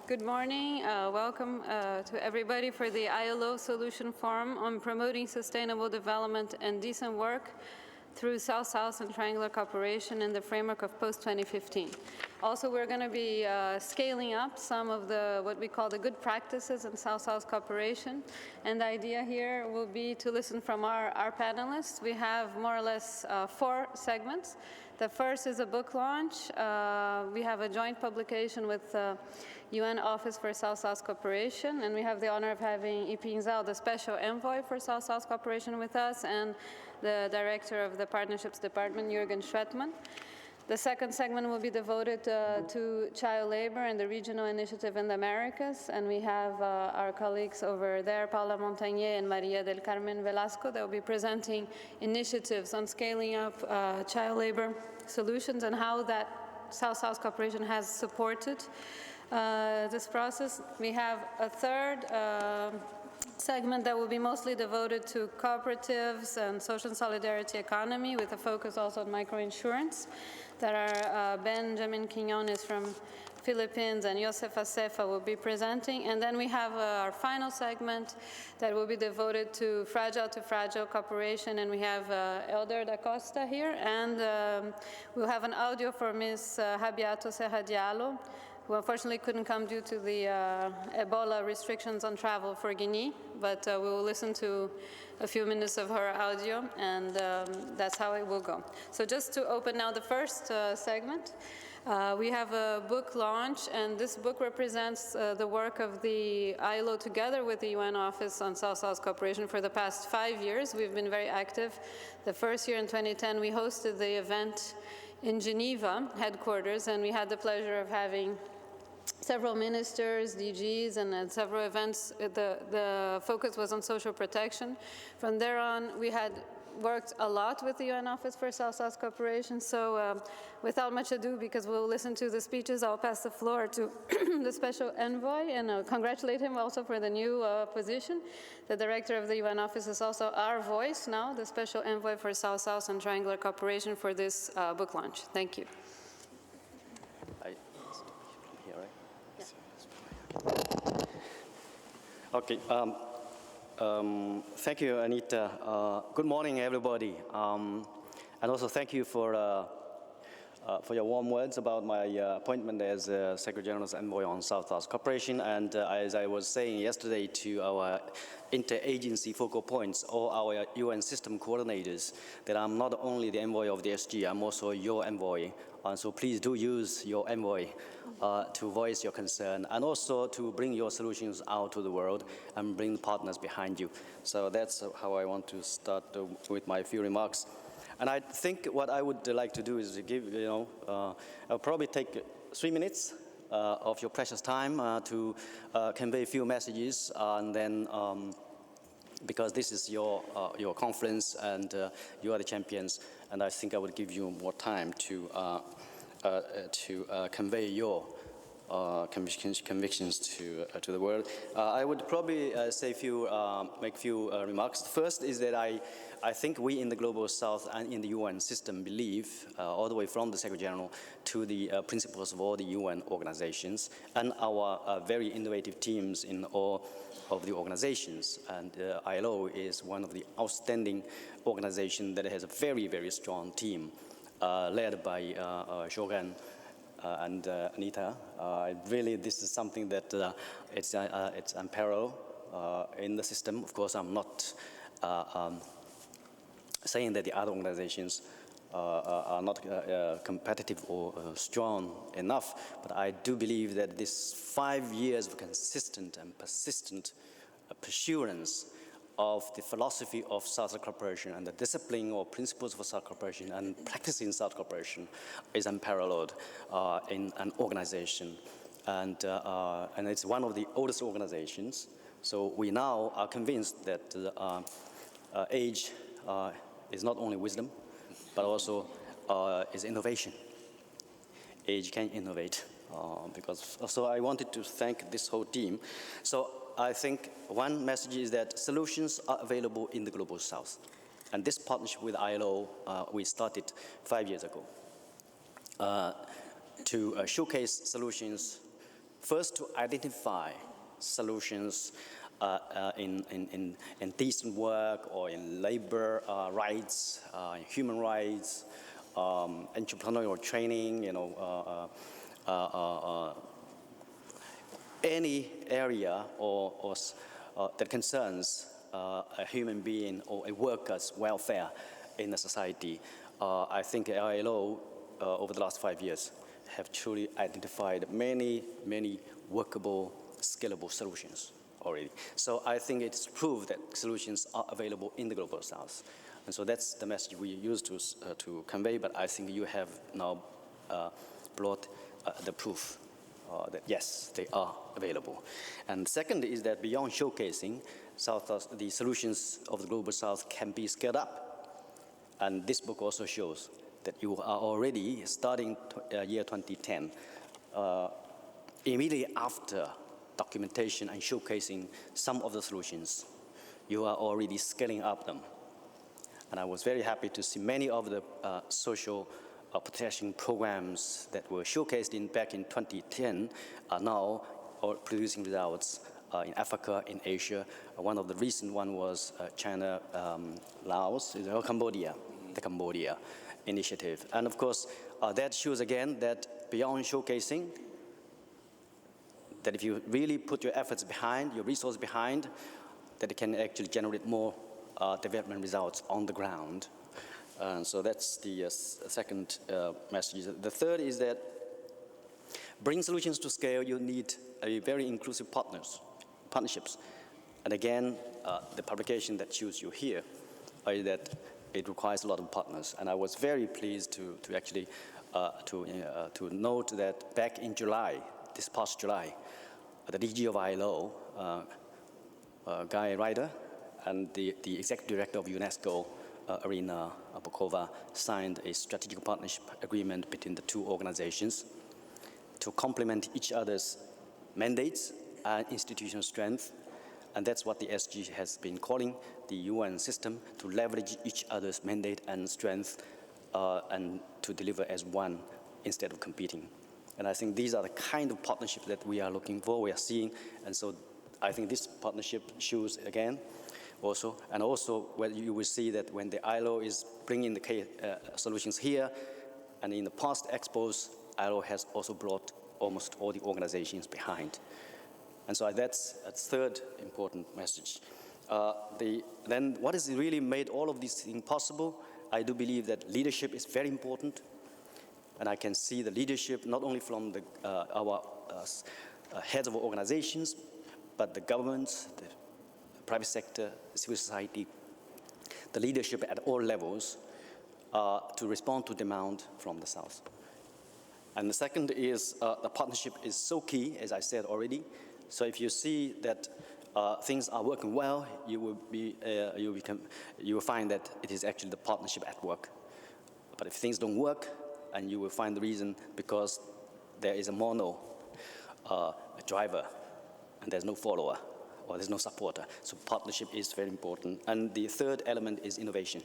Good morning. Welcome to everybody for the ILO Solution Forum on Promoting Sustainable Development and Decent Work through South-South and Triangular Cooperation in the framework of post-2015. Also, we're going to be scaling up some of what we call the good practices in South-South cooperation. And the idea here will be to listen from our panelists. We have more or less 4 segments. The first is a book launch. We have a joint publication with UN Office for South-South Cooperation, and we have the honor of having Ipi Inzao, the Special Envoy for South-South Cooperation with us, and the Director of the Partnerships Department, Jürgen Schwettmann. The second segment will be devoted to child labor and the regional initiative in the Americas, and we have our colleagues over there, Paula Montagnier and Maria del Carmen Velasco, that will be presenting initiatives on scaling up child labor solutions and how that South-South cooperation has supported this process. We have a third segment that will be mostly devoted to cooperatives and social solidarity economy, with a focus also on microinsurance, that our Benjamin Quinones from Philippines and Josefa Cefa will be presenting. And then we have our final segment that will be devoted to fragile cooperation, and we have Elder da Costa here, and we'll have an audio for Ms. Habiato Serra Diallo, who unfortunately couldn't come due to the Ebola restrictions on travel for Guinea, but we will listen to a few minutes of her audio, and that's how it will go. So just to open now the first segment, we have a book launch, and this book represents the work of the ILO together with the UN Office on South-South Cooperation for the past 5 years. We've been very active. The first year in 2010, we hosted the event in Geneva headquarters, and we had the pleasure of having several ministers, DGs, and at several events. The focus was on social protection. From there on, we had worked a lot with the UN Office for South-South Cooperation. So without much ado, because we'll listen to the speeches, I'll pass the floor to the Special Envoy, and congratulate him also for the new position. The Director of the UN Office is also our voice now, the Special Envoy for South-South and Triangular Cooperation, for this book launch. Thank you. Okay. Thank you, Anita. Good morning, everybody. And also thank you for your warm words about my appointment as Secretary General's Envoy on South-South Cooperation. And as I was saying yesterday to our interagency focal points, all our UN system coordinators, that I'm not only the envoy of the SG, I'm also your envoy. So please do use your envoy to voice your concern, and also to bring your solutions out to the world and bring partners behind you. So that's how I want to start with my few remarks. And I think what I would like to do is to give, I'll probably take 3 minutes of your precious time to convey a few messages, and then because this is your conference and you are the champions, and I think I would give you more time to convey your convictions to the world. I would probably make few remarks. First is that I think we in the Global South and in the UN system believe, all the way from the Secretary General to the principles of all the UN organizations and our very innovative teams in all of the organizations. And ILO is one of the outstanding organizations that has a very, very strong team led by Shogun and Anita. Really, this is something that it's unparalleled in the system. Of course, I'm not saying that the other organizations are not competitive or strong enough, but I do believe that this 5 years of consistent and persistent pursuance of the philosophy of South cooperation and the discipline or principles for South cooperation and practicing South cooperation is unparalleled in an organization. And it's one of the oldest organizations. So we now are convinced that age is not only wisdom, but also is innovation. Age can innovate. So I wanted to thank this whole team. So I think one message is that solutions are available in the Global South. And this partnership with ILO, we started 5 years ago to showcase solutions First, to identify solutions in decent work or in labor rights, in human rights, entrepreneurial training, any area that concerns a human being or a worker's welfare in a society. I think ILO over the last 5 years have truly identified many workable, scalable solutions already. So I think it's proved that solutions are available in the Global South. And so that's the message we use to convey, but I think you have now brought the proof that yes, they are available. And second is that beyond showcasing, the solutions of the Global South can be scaled up. And this book also shows that you are already starting year 2010, immediately after documentation and showcasing some of the solutions, you are already scaling up them. And I was very happy to see many of the social protection programs that were showcased back in 2010 are now producing results in Africa, in Asia. One of the recent one was China, Laos, Cambodia, the Cambodia initiative. And of course, that shows again that beyond showcasing, that if you really put your efforts behind, your resources behind, that it can actually generate more development results on the ground. So that's the second message. The third is that bring solutions to scale, you need a very inclusive partnerships. And again, the publication that shows you here is that it requires a lot of partners. And I was very pleased to actually to note that back in July, this past July, the DG of ILO, Guy Ryder, and the executive director of UNESCO, Arina Bokova, signed a strategic partnership agreement between the two organizations to complement each other's mandates and institutional strength. And that's what the SG has been calling the UN system, to leverage each other's mandate and strength and to deliver as one instead of competing. And I think these are the kind of partnerships that we are looking for, we are seeing. And so I think this partnership shows again also, and also where you will see that when the ILO is bringing the solutions here, and in the past expos, ILO has also brought almost all the organizations behind. And so that's a third important message. Then what has really made all of these things possible? I do believe that leadership is very important. And I can see the leadership not only from our heads of organizations, but the governments, the private sector, civil society, the leadership at all levels to respond to demand from the South. And the second is the partnership is so key, as I said already. So if you see that things are working well, you will find that it is actually the partnership at work. But if things don't work, and you will find the reason because there is a mono driver, and there's no follower, or there's no supporter. So partnership is very important. And the third element is innovation.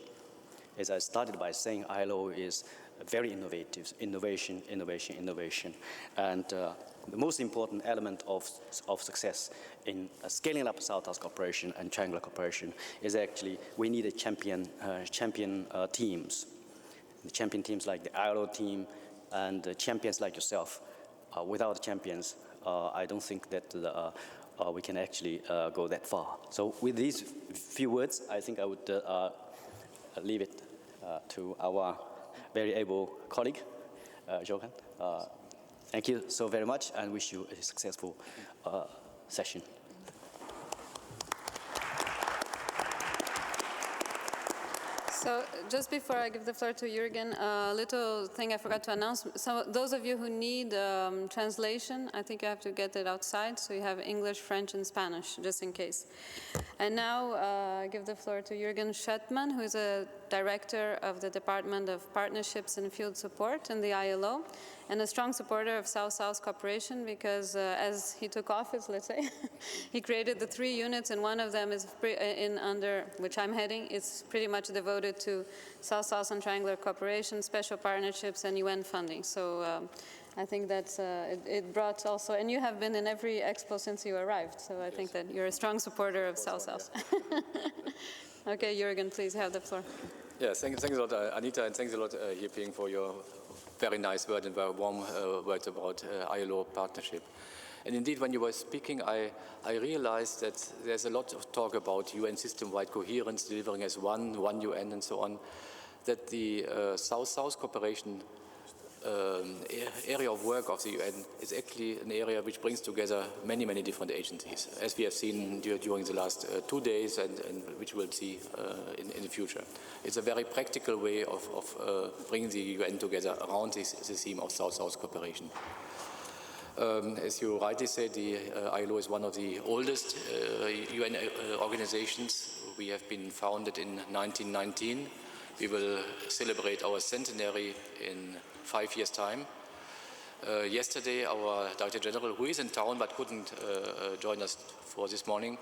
As I started by saying, ILO is very innovative, innovation. And the most important element of success in scaling up South-South cooperation and triangular cooperation is actually we need a champion teams. The champion teams like the ILO team and champions like yourself. Without champions, I don't think that we can actually go that far. So with these few words, I think I would leave it to our very able colleague, Johan. Thank you so very much, and wish you a successful session. So just before I give the floor to Jürgen, a little thing I forgot to announce. So those of you who need translation, I think you have to get it outside. So you have English, French, and Spanish, just in case. And now I give the floor to Jürgen Schöttmann, who is a director of the Department of Partnerships and Field Support in the ILO, and a strong supporter of South-South cooperation because as he took office, let's say, he created the 3 units, and one of them is under which I'm heading. It's pretty much devoted to South-South and triangular cooperation, special partnerships, and UN funding. So I think that's, it brought also, and you have been in every expo since you arrived, so I think that you're a strong supporter of South-South. Okay, Jürgen, please have the floor. Yes, thanks a lot, Anita, and thanks a lot, Yiping, for your very nice word and very warm words about ILO partnership. And indeed, when you were speaking, I realized that there's a lot of talk about UN system-wide coherence, delivering as one UN, and so on, that the South-South cooperation area of work of the UN is actually an area which brings together many, many different agencies, as we have seen during the last 2 days and which we'll see in the future. It's a very practical way of bringing the UN together around this theme of South-South cooperation. As you rightly said, the ILO is one of the oldest UN organizations. We have been founded in 1919. We will celebrate our centenary in 5 years' time. Yesterday, our Director General, who is in town but couldn't join us for this morning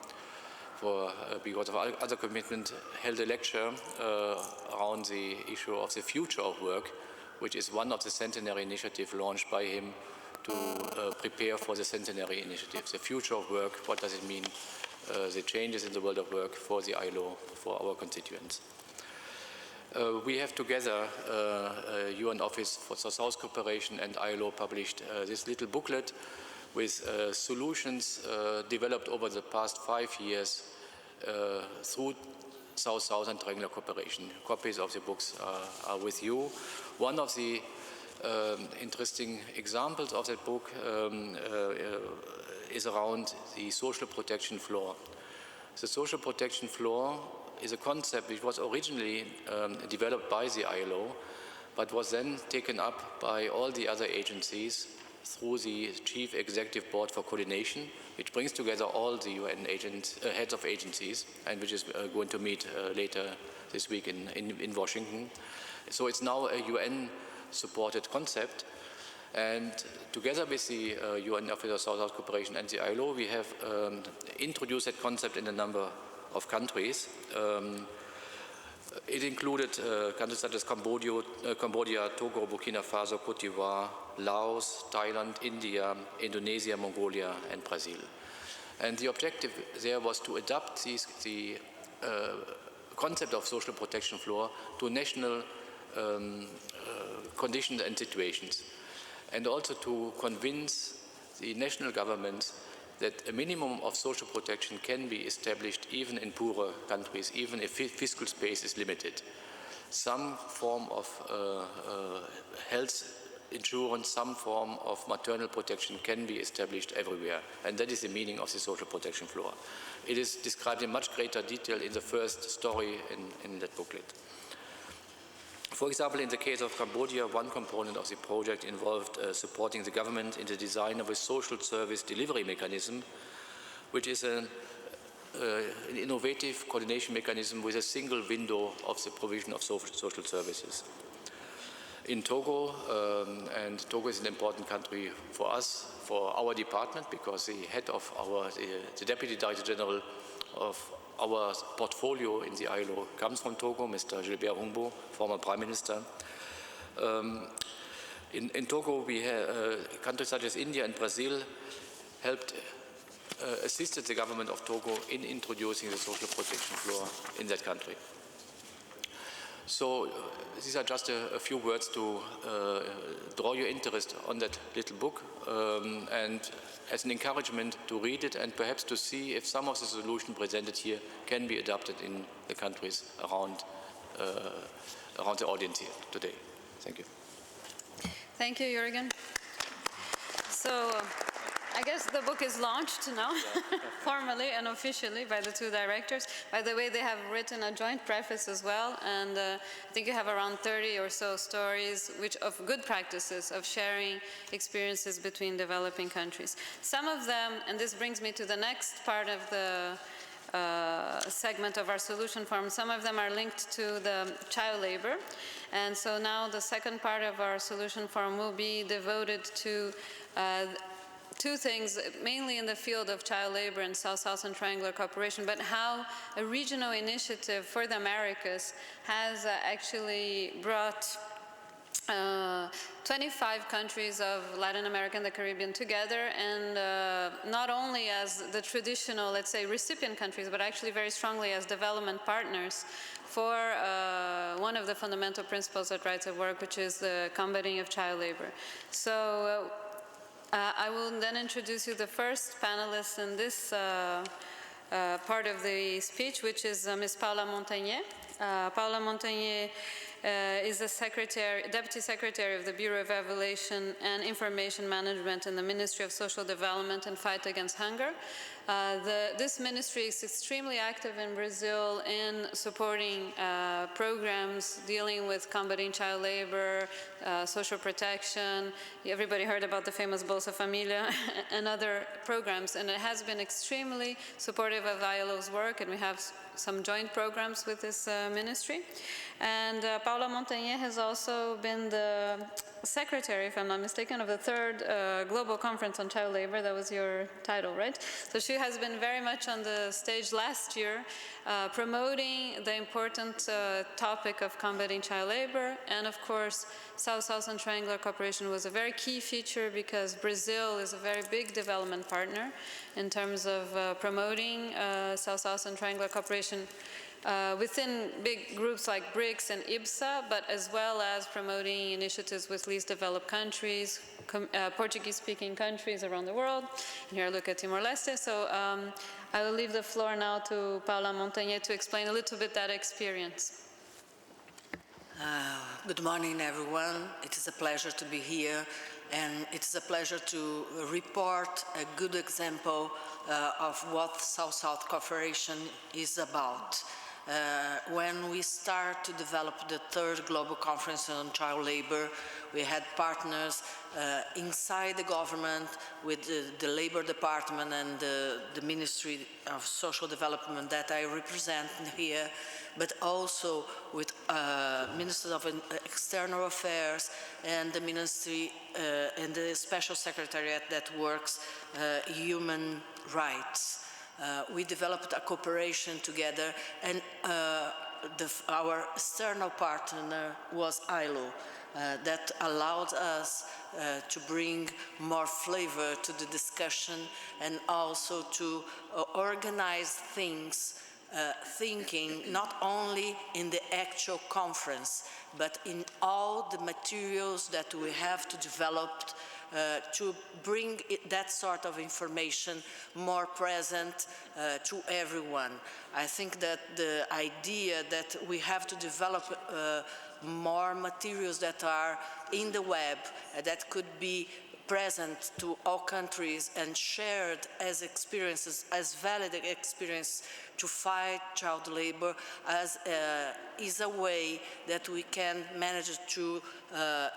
because of other commitment, held a lecture around the issue of the future of work, which is one of the centenary initiatives launched by him to prepare for the centenary initiative. The future of work, what does it mean? The changes in the world of work for the ILO, for our constituents. We have together, UN Office for South Cooperation and ILO published this little booklet with solutions developed over the past 5 years through South-South and triangular cooperation. Copies of the books are with you. One of the interesting examples of that book is around the social protection floor. The social protection floor is a concept which was originally developed by the ILO, but was then taken up by all the other agencies through the Chief Executive Board for Coordination, which brings together all the UN heads of agencies, and which is going to meet later this week in Washington. So it's now a UN-supported concept, and together with the UN Office of South-South Cooperation and the ILO, we have introduced that concept in a number of countries. It included countries such as Cambodia, Togo, Burkina Faso, Cote d'Ivoire, Laos, Thailand, India, Indonesia, Mongolia, and Brazil. And the objective there was to adapt the concept of social protection floor to national conditions and situations, and also to convince the national governments that a minimum of social protection can be established even in poorer countries, even if fiscal space is limited. Some form of health insurance, some form of maternal protection can be established everywhere, and that is the meaning of the social protection floor. It is described in much greater detail in the first story in that booklet. For example, in the case of Cambodia, one component of the project involved supporting the government in the design of a social service delivery mechanism, which is an innovative coordination mechanism with a single window of the provision of social services. In Togo, and Togo is an important country for us, for our department, because the head of the Deputy Director General of our portfolio in the ILO comes from Togo, Mr. Gilbert Humbo, former Prime Minister. In Togo, we have countries such as India and Brazil helped assisted the government of Togo in introducing the social protection floor in that country. So these are just a few words to draw your interest on that little book and as an encouragement to read it and perhaps to see if some of the solutions presented here can be adapted in the countries around the audience here today. Thank you. Thank you, Jürgen. So I guess the book is launched now, formally and officially by the two directors. By the way, they have written a joint preface as well, and I think you have around 30 or so stories of good practices of sharing experiences between developing countries. Some of them, and this brings me to the next part of the segment of our solution forum, some of them are linked to the child labor. And so now the second part of our solution forum will be devoted to two things, mainly in the field of child labor and South-South and triangular cooperation, but how a regional initiative for the Americas has actually brought 25 countries of Latin America and the Caribbean together, and not only as the traditional, let's say, recipient countries, but actually very strongly as development partners for one of the fundamental principles at Rights at Work, which is the combating of child labor. So I will then introduce you the first panelist in this part of the speech, which is Ms. Paula Montagnier. Paula Montagnier is the Deputy Secretary of the Bureau of Evaluation and Information Management in the Ministry of Social Development and Fight Against Hunger. This ministry is extremely active in Brazil in supporting programs dealing with combating child labor, social protection. Everybody heard about the famous Bolsa Familia and other programs, and it has been extremely supportive of ILO's work, and we have some joint programs with this ministry. And Paula Montagnier has also been the secretary, if I'm not mistaken, of the third Global Conference on Child Labor. That was your title, right? So she has been very much on the stage last year promoting the important topic of combating child labor. And of course, South-South and Triangular Cooperation was a very key feature because Brazil is a very big development partner in terms of promoting South-South and Triangular Cooperation within big groups like BRICS and IBSA, but as well as promoting initiatives with least developed countries, Portuguese-speaking countries around the world. And here I look at Timor-Leste. So I will leave the floor now to Paula Montagnier to explain a little bit that experience. Good morning, everyone. It is a pleasure to be here, and it is a pleasure to report a good example of what South-South cooperation is about. When we start to develop the third Global Conference on Child Labor, we had partners inside the government with the Labor Department and the Ministry of Social Development that I represent here, but also with Ministers of External Affairs and the Ministry and the Special Secretariat that works human rights. We developed a cooperation together, and our external partner was ILO. That allowed us to bring more flavor to the discussion and also to organize things, thinking not only in the actual conference, but in all the materials that we have to develop to bring that sort of information more present to everyone. I think that the idea that we have to develop more materials that are in the web that could be present to all countries and shared as experiences, as valid experience to fight child labor is a way that we can manage to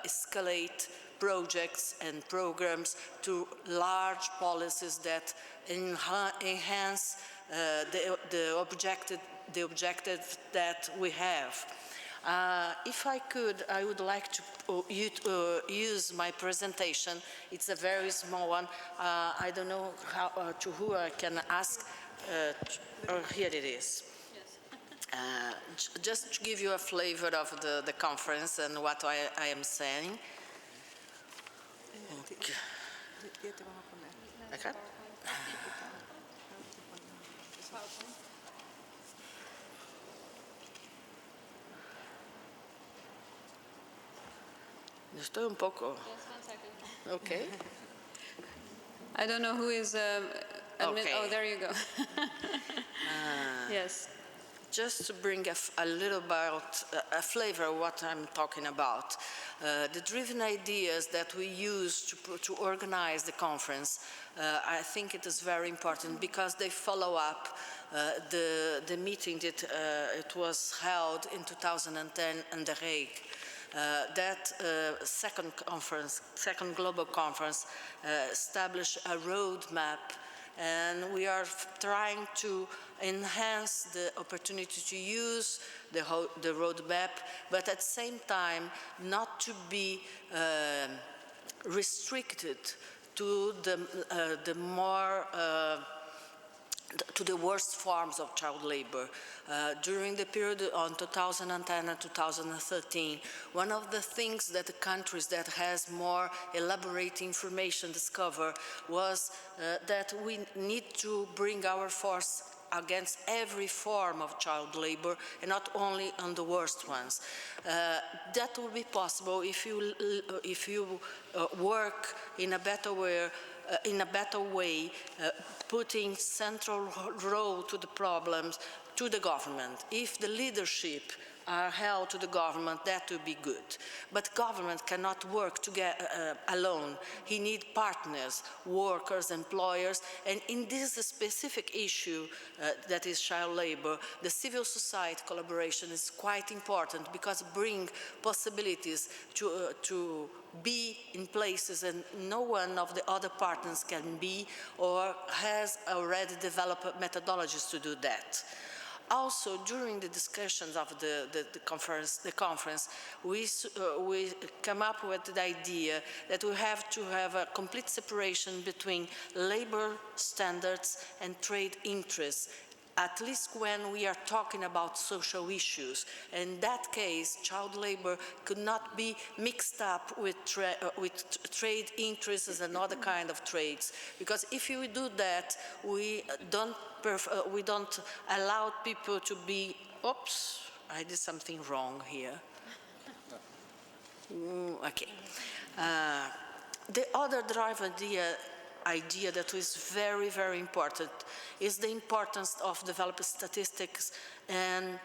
escalate projects and programs to large policies that enhance the objective that we have. If I could, I would like to use my presentation. It's a very small one. I don't know how, to who I can ask. Here it is. Just to give you a flavor of the conference and what I am saying. Okay. Estoy un poco. Okay. I don't know who is Okay. Oh, there you go. Yes. Just to bring a little about a flavor of what I'm talking about. The driven ideas that we use to organize the conference, I think it is very important because they follow up the meeting that it was held in 2010 in The Hague. That second global conference established a roadmap, and we are trying to enhance the opportunity to use the roadmap, but at the same time not to be restricted to the more to the worst forms of child labor. During the period on 2010 and 2013, one of the things that the countries that has more elaborate information discover was that we need to bring our force against every form of child labor and not only on the worst ones. That will be possible if you work in a better way, putting central role to the problems to the government. If the leadership are held to the government, that would be good. But government cannot work together alone. He needs partners, workers, employers, and in this specific issue that is child labor, the civil society collaboration is quite important because it brings possibilities to be in places and no one of the other partners can be or has already developed methodologies to do that. Also, during the discussions of the conference, we come up with the idea that we have to have a complete separation between labor standards and trade interests, at least when we are talking about social issues. In that case, child labor could not be mixed up with trade interests and other kind of trades. Because if you do that, we don't allow people to be, oops, I did something wrong here. Okay. The other driver idea that is very, very important is the importance of developing statistics. And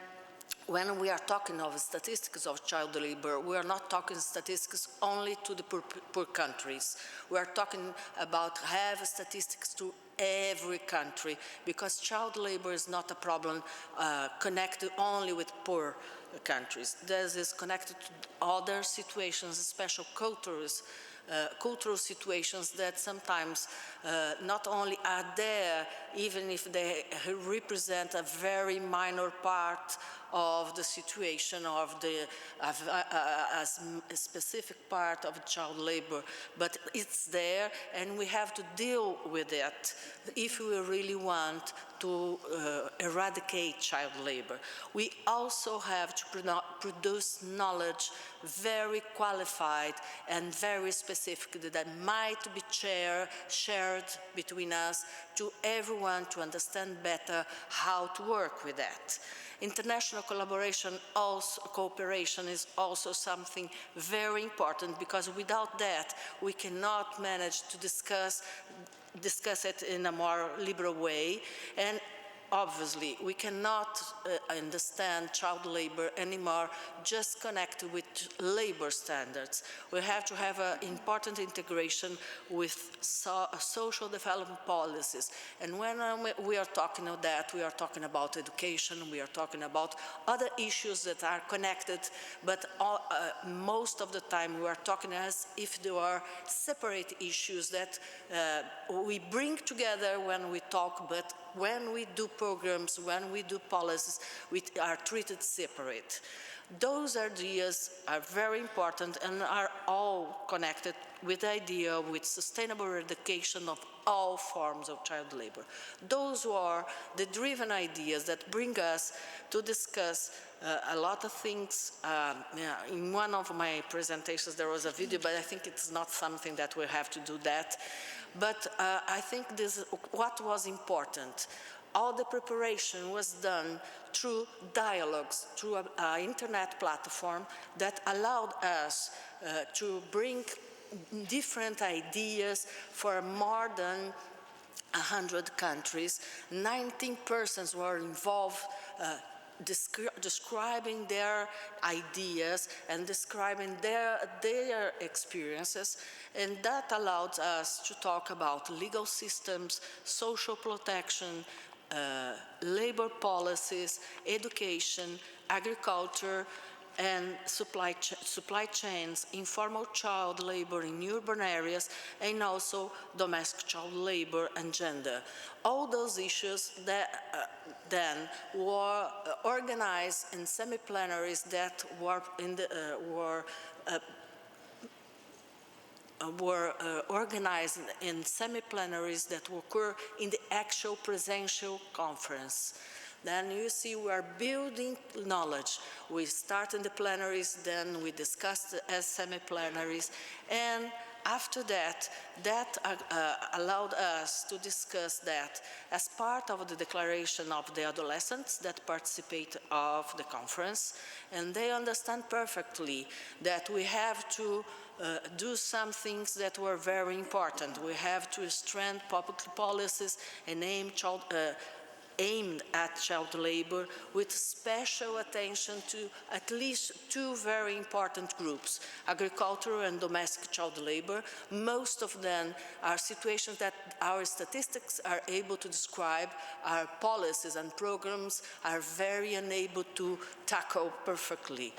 when we are talking of statistics of child labor, we are not talking statistics only to the poor countries. We are talking about have statistics to every country, because child labor is not a problem connected only with poor countries. This is connected to other situations, special cultural situations that sometimes not only are there, even if they represent a very minor part of the situation of a specific part of child labor, but it's there and we have to deal with it if we really want to eradicate child labor. We also have to produce knowledge very qualified and very specific that might be shared between us to everyone to understand better how to work with that. International cooperation is also something very important, because without that we cannot manage to discuss it in a more liberal way. And obviously, we cannot understand child labor anymore just connected with labor standards. We have to have an important integration with social development policies. And when we are talking about that, we are talking about education, we are talking about other issues that are connected, but most of the time we are talking as if there are separate issues that we bring together when we talk, but when we do programs, when we do policies, we are treated separate. Those ideas are very important and are all connected with the idea with sustainable eradication of all forms of child labor. Those are the driven ideas that bring us to discuss a lot of things. In one of my presentations there was a video, but I think it's not something that we have to do that. But I think this is what was important. All the preparation was done through dialogues, through an internet platform that allowed us to bring different ideas for more than 100 countries. 19 persons were involved describing their ideas and describing their experiences, and that allowed us to talk about legal systems, social protection, labor policies, education, agriculture, and supply chains, informal child labor in urban areas, and also domestic child labor and gender. All those issues that then were organized in semi-plenaries that were were organized in semi-plenaries that occur in the actual presential conference. Then you see we are building knowledge. We start in the plenaries, then we discuss as semi-plenaries, and after that, allowed us to discuss that as part of the declaration of the adolescents that participate of the conference, and they understand perfectly that we have to do some things that were very important. We have to strengthen public policies and aimed at child labor with special attention to at least two very important groups, agricultural and domestic child labor. Most of them are situations that our statistics are able to describe. Our policies and programs are very unable to tackle perfectly.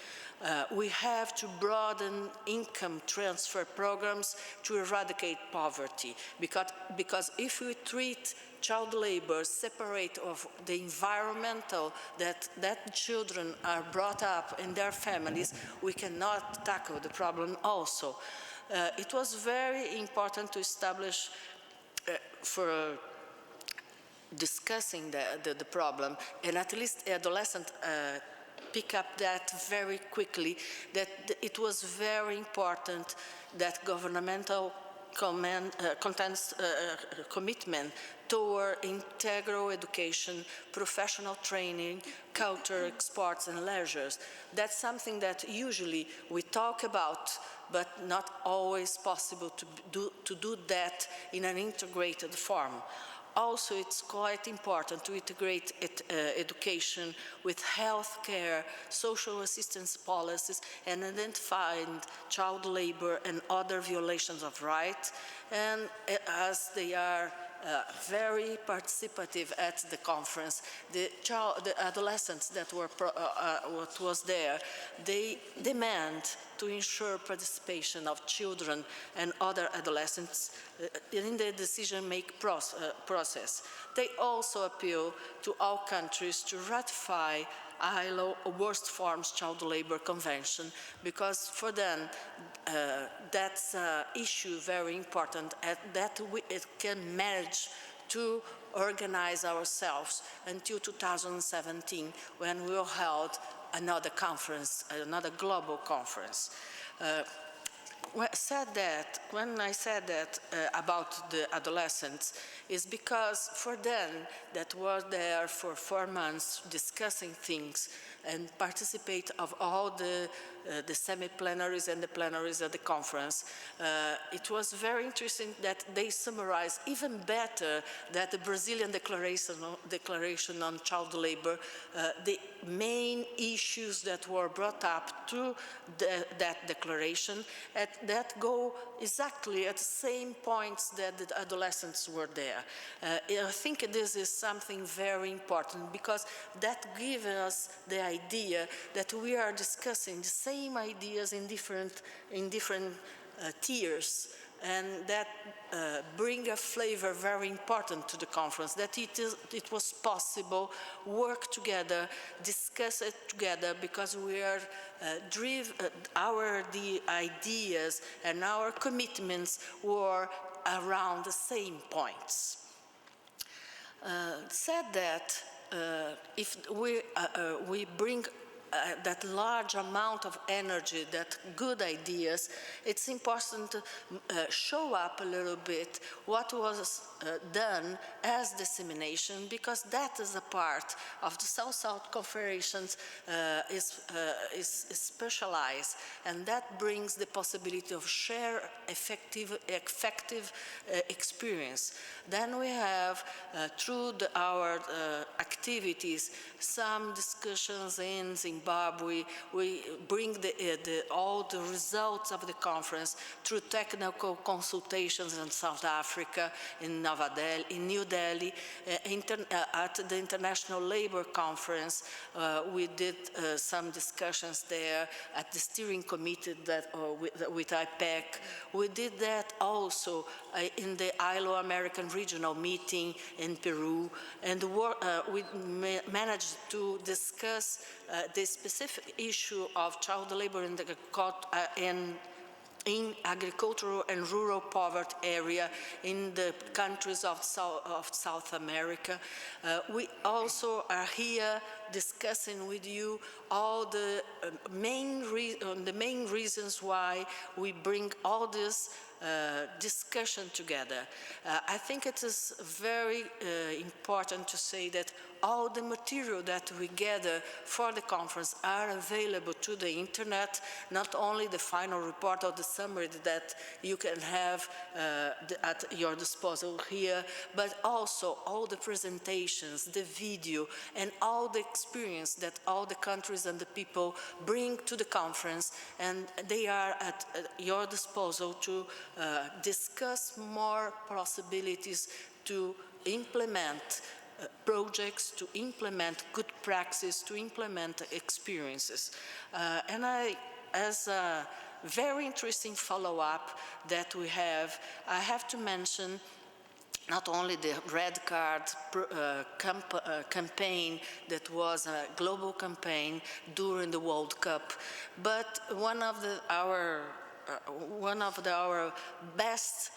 We have to broaden income transfer programs to eradicate poverty, because if we treat child labor separate of the environmental that children are brought up in their families, we cannot tackle the problem also. It was very important to establish for discussing the problem, and at least adolescent pick up that very quickly, that it was very important that governmental commitment toward integral education, professional training, culture, sports, and leisures. That's something that usually we talk about, but not always possible to do that in an integrated form. Also, it's quite important to integrate education with health care, social assistance policies, and identifying child labor and other violations of rights. And as they are very participative at the conference, the adolescents that what was there, they demand to ensure participation of children and other adolescents in the decision-making process. They also appeal to all countries to ratify ILO Worst Forms Child Labor Convention, because for them that's an issue very important, that it can manage to organize ourselves until 2017, when we'll hold another conference, another global conference. When I said that about the adolescents, is because for them that were there for 4 months discussing things and participate of all the semi-plenaries and the plenaries at the conference, it was very interesting that they summarized even better that the Brazilian declaration on child labor, the main issues that were brought up through that declaration, that go exactly at the same points that the adolescents were there. I think this is something very important, because that gives us the idea that we are discussing the same ideas in different tiers, and that bring a flavor very important to the conference, that it was possible work together, discuss it together, because we are the ideas and our commitments were around the same points. Said that if we bring that large amount of energy, that good ideas, it's important to show up a little bit what was done as dissemination, because that is a part of the South-South Confederations is specialized, and that brings the possibility of share effective experience. Then we have, through our activities, some discussions in Zimbabwe. We bring all the results of the conference through technical consultations in South Africa, in New Delhi, at the International Labor Conference. We did some discussions there at the steering committee with IPEC. We did that also in the ILO American Regional Meeting in Peru, and we managed to discuss the specific issue of child labor in in agricultural and rural poverty area in the countries of South America. We also are here discussing with you all the main reasons why we bring all this discussion together. I think it is very important to say that all the material that we gather for the conference are available to the internet, not only the final report or the summary that you can have at your disposal here, but also all the presentations, the video, and all the experience that all the countries and the people bring to the conference, and they are at your disposal to discuss more possibilities to implement projects, to implement good practice, to implement experiences. And as a very interesting follow-up that we have, I have to mention not only the Red Card campaign that was a global campaign during the World Cup, but one of our best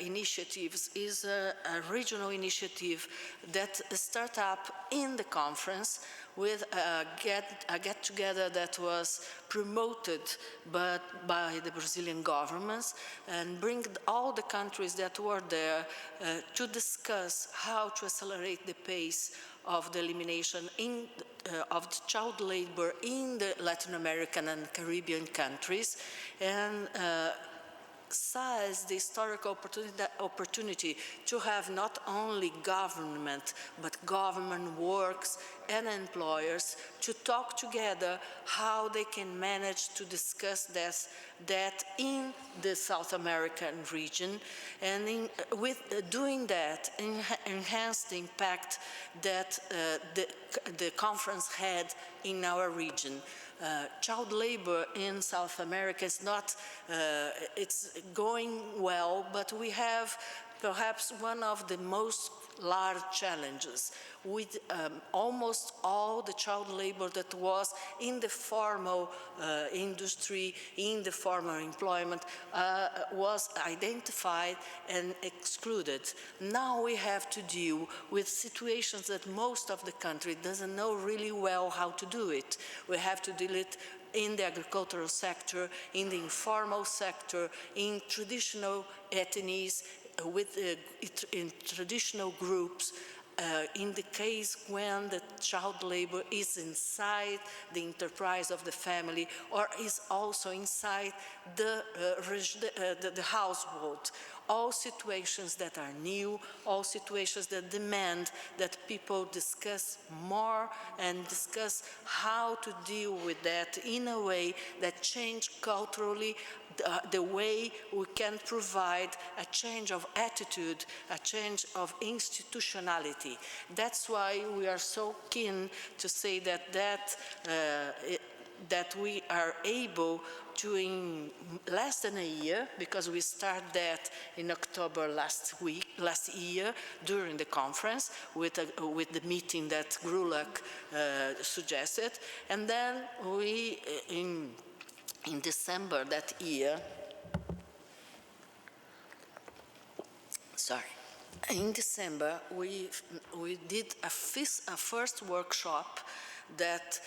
initiatives is a regional initiative that started up in the conference with a get-together that was promoted by the Brazilian governments, and bring all the countries that were there to discuss how to accelerate the pace of the elimination of the child labor in the Latin American and Caribbean countries, and seized the historical opportunity to have not only government, but government works and employers to talk together how they can manage to discuss that in the South American region, and with doing that, enhance the impact that the conference had in our region. Child labor in South America is not, it's going well, but we have perhaps one of the most large challenges with almost all the child labor that was in the formal industry, in the formal employment, was identified and excluded. Now we have to deal with situations that most of the country doesn't know really well how to do it. We have to deal it in the agricultural sector, in the informal sector, in traditional ethnies, in traditional groups, in the case when the child labor is inside the enterprise of the family or is also inside the household. All situations that are new, all situations that demand that people discuss more and discuss how to deal with that in a way that change culturally the way we can provide a change of attitude, a change of institutionality. That's why we are so keen to say that we are able to, in less than a year, because we started that in October last year during the conference with the meeting that Grulak suggested, and then we in December that year, in December we did a first workshop that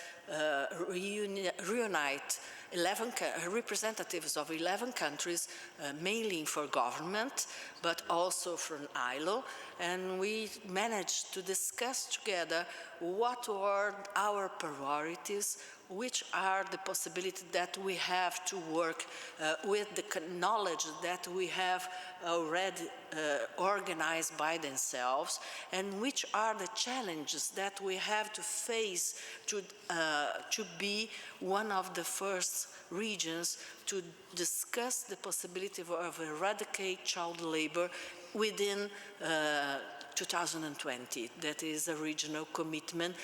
reunite 11 representatives of 11 countries, mainly for government, but also from ILO, and we managed to discuss together what were our priorities, which are the possibilities that we have to work with the knowledge that we have already organized by themselves, and which are the challenges that we have to face to be one of the first regions to discuss the possibility of eradicate child labor within 2020. That is a regional commitment,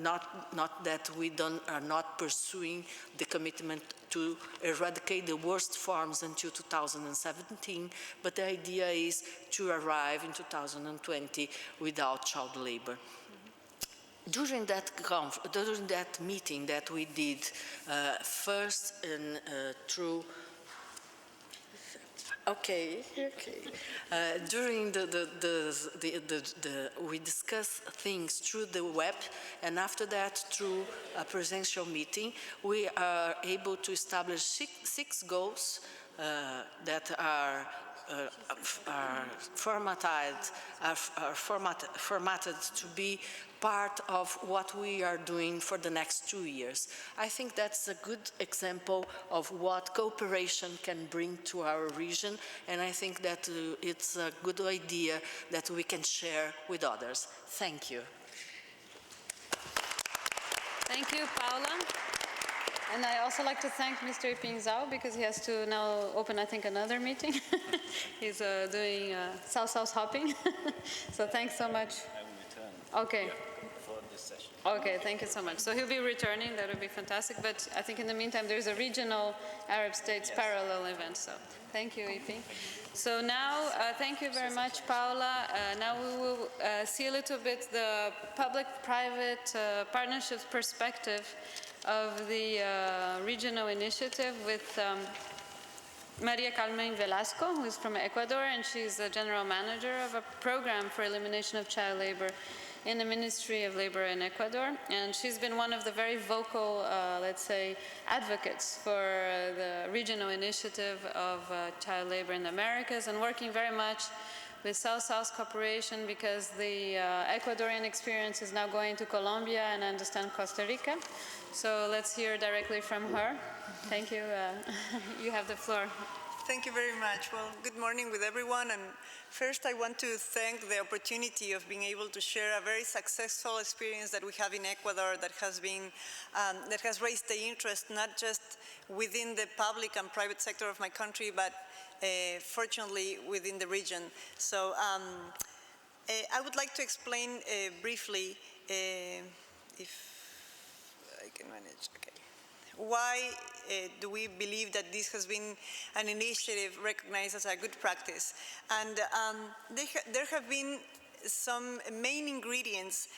not that we are not pursuing the commitment to eradicate the worst forms until 2017, but the idea is to arrive in 2020 without child labor. During that meeting that we did first through Okay. During we discuss things through the web, and after that, through a presential meeting, we are able to establish six goals that are formatted to be part of what we are doing for the next 2 years. I think that's a good example of what cooperation can bring to our region, and I think that it's a good idea that we can share with others. Thank you. Thank you, Paula. And I also like to thank Mr. Ipinzao because he has to now open, I think, another meeting. He's doing South hopping. So thanks so much. I will return. Okay. For this session. Okay, thank you so much. So he'll be returning, that would be fantastic. But I think in the meantime, there's a regional Arab States parallel event. So thank you, Ipi. So now, thank you very much, Paula. Now we will see a little bit the public-private partnerships perspective of the regional initiative with Maria Carmen Velasco, who is from Ecuador, and she's the general manager of a program for elimination of child labor in the Ministry of Labor in Ecuador. And she's been one of the very vocal, let's say, advocates for the regional initiative of child labor in the Americas, and working very much with South-South cooperation because the Ecuadorian experience is now going to Colombia and I understand Costa Rica. So let's hear directly from her. Thank you. You have the floor. Thank you very much. Well, good morning with everyone. And first, I want to thank the opportunity of being able to share a very successful experience that we have in Ecuador that has been, that has raised the interest not just within the public and private sector of my country, but fortunately within the region. So I would like to explain briefly, if I can manage. Okay. Why do we believe that this has been an initiative recognized as a good practice? And there have been some main ingredients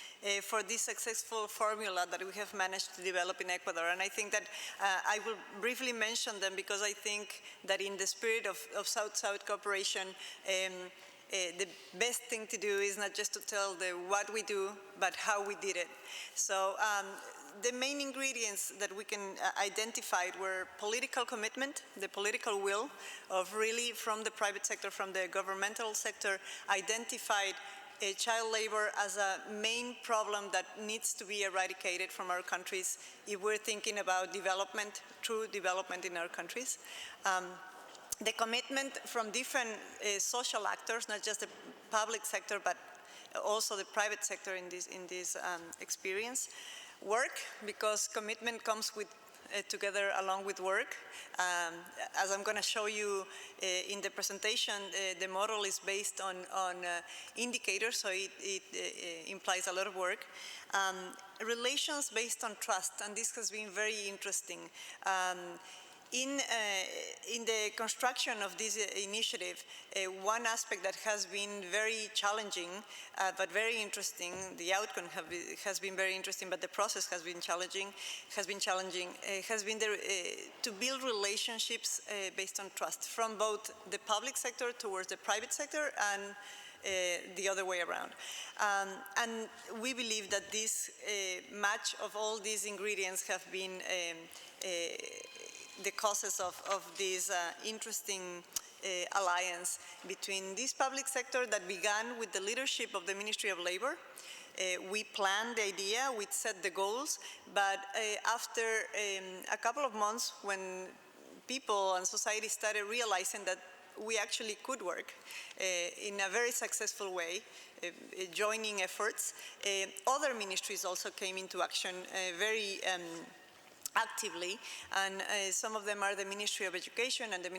for this successful formula that we have managed to develop in Ecuador. And I think that I will briefly mention them because I think that in the spirit of South-South cooperation, the best thing to do is not just to tell what we do, but how we did it. So the main ingredients that we can identify were political commitment, the political will of really from the private sector, from the governmental sector, identified child labor as a main problem that needs to be eradicated from our countries if we're thinking about development, true development in our countries. The commitment from different social actors, not just the public sector, but also the private sector in this experience. Work, because commitment comes with together along with work. As I'm going to show you in the presentation, the model is based on indicators, so it implies a lot of work. Relations based on trust, and this has been very interesting. In the construction of this initiative, one aspect that has been very challenging, but very interesting, the outcome has been very interesting, but the process has been challenging, has been to build relationships based on trust from both the public sector towards the private sector and the other way around. And we believe that this match of all these ingredients have been the causes of this interesting alliance between this public sector that began with the leadership of the Ministry of Labor. We planned the idea, we set the goals, but after a couple of months when people and society started realizing that we actually could work in a very successful way, joining efforts, other ministries also came into action very actively, and some of them are the Ministry of Education and the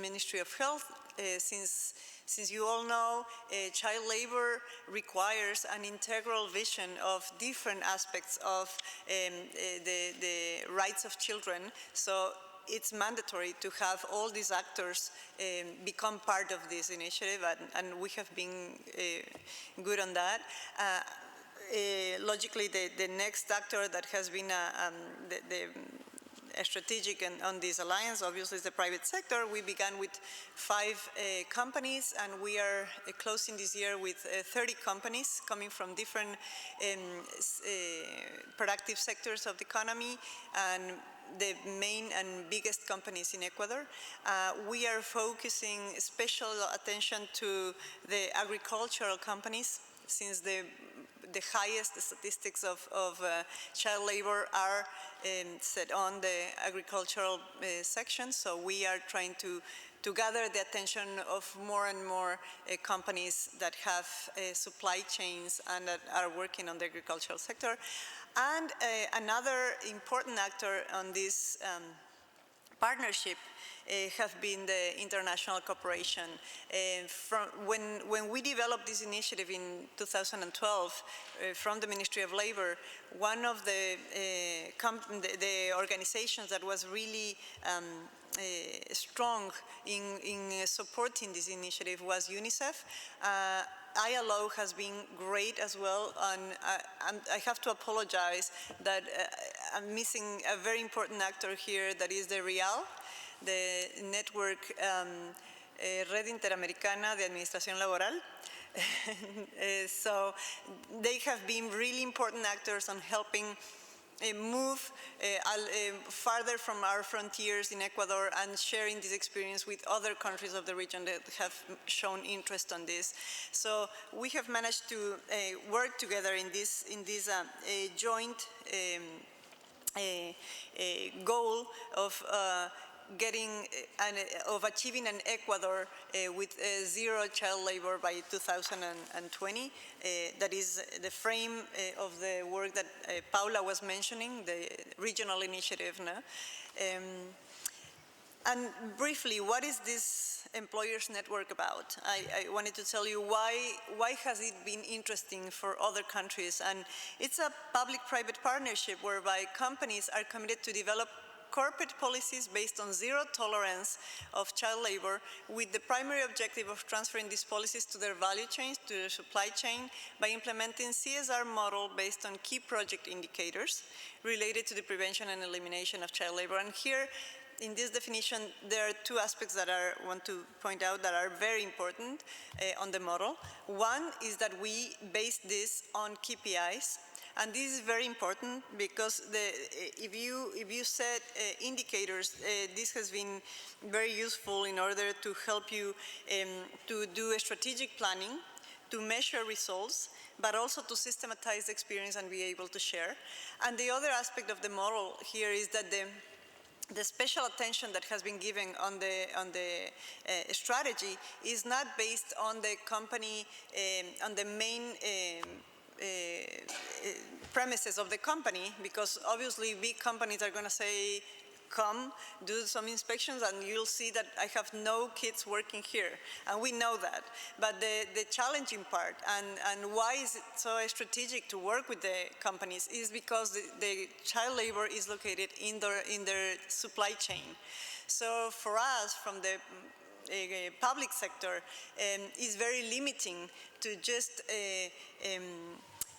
Ministry of Health. Since you all know, child labor requires an integral vision of different aspects of the rights of children. So it's mandatory to have all these actors become part of this initiative, and we have been good on that. Logically, the next actor that has been strategic on this alliance. Obviously, it's the private sector. We began with 5 companies, and we are closing this year with 30 companies coming from different productive sectors of the economy and the main and biggest companies in Ecuador. We are focusing special attention to the agricultural companies, since the highest statistics of child labor are set on the agricultural section. So we are trying to gather the attention of more and more companies that have supply chains and that are working on the agricultural sector. And another important actor on this partnership have been the international cooperation. When we developed this initiative in 2012 from the Ministry of Labor, one of the organizations that was really strong in supporting this initiative was UNICEF. ILO has been great as well, and I have to apologize that I'm missing a very important actor here, that is the RIAL, the network Red Interamericana de Administración Laboral. So they have been really important actors on helping move farther from our frontiers in Ecuador and sharing this experience with other countries of the region that have shown interest on this. So we have managed to work together in this joint goal of achieving an Ecuador with zero child labor by 2020. That is the frame of the work that Paula was mentioning, the regional initiative. No? And briefly, what is this employers network about? I wanted to tell you why has it been interesting for other countries. And it's a public-private partnership whereby companies are committed to develop corporate policies based on zero tolerance of child labor, with the primary objective of transferring these policies to their value chains, to their supply chain, by implementing CSR model based on key project indicators related to the prevention and elimination of child labor. And here, in this definition, there are 2 aspects that I want to point out that are very important on the model. One is that we base this on KPIs. And this is very important because if you set indicators, this has been very useful in order to help you to do a strategic planning, to measure results, but also to systematize the experience and be able to share. And the other aspect of the model here is that the special attention that has been given on the strategy is not based on the company, on the main premises of the company, because obviously big companies are going to say, come, do some inspections, and you'll see that I have no kids working here. And we know that. But the challenging part, and why is it so strategic to work with the companies, is because the child labor is located in their supply chain. So for us, from the public sector, is very limiting to just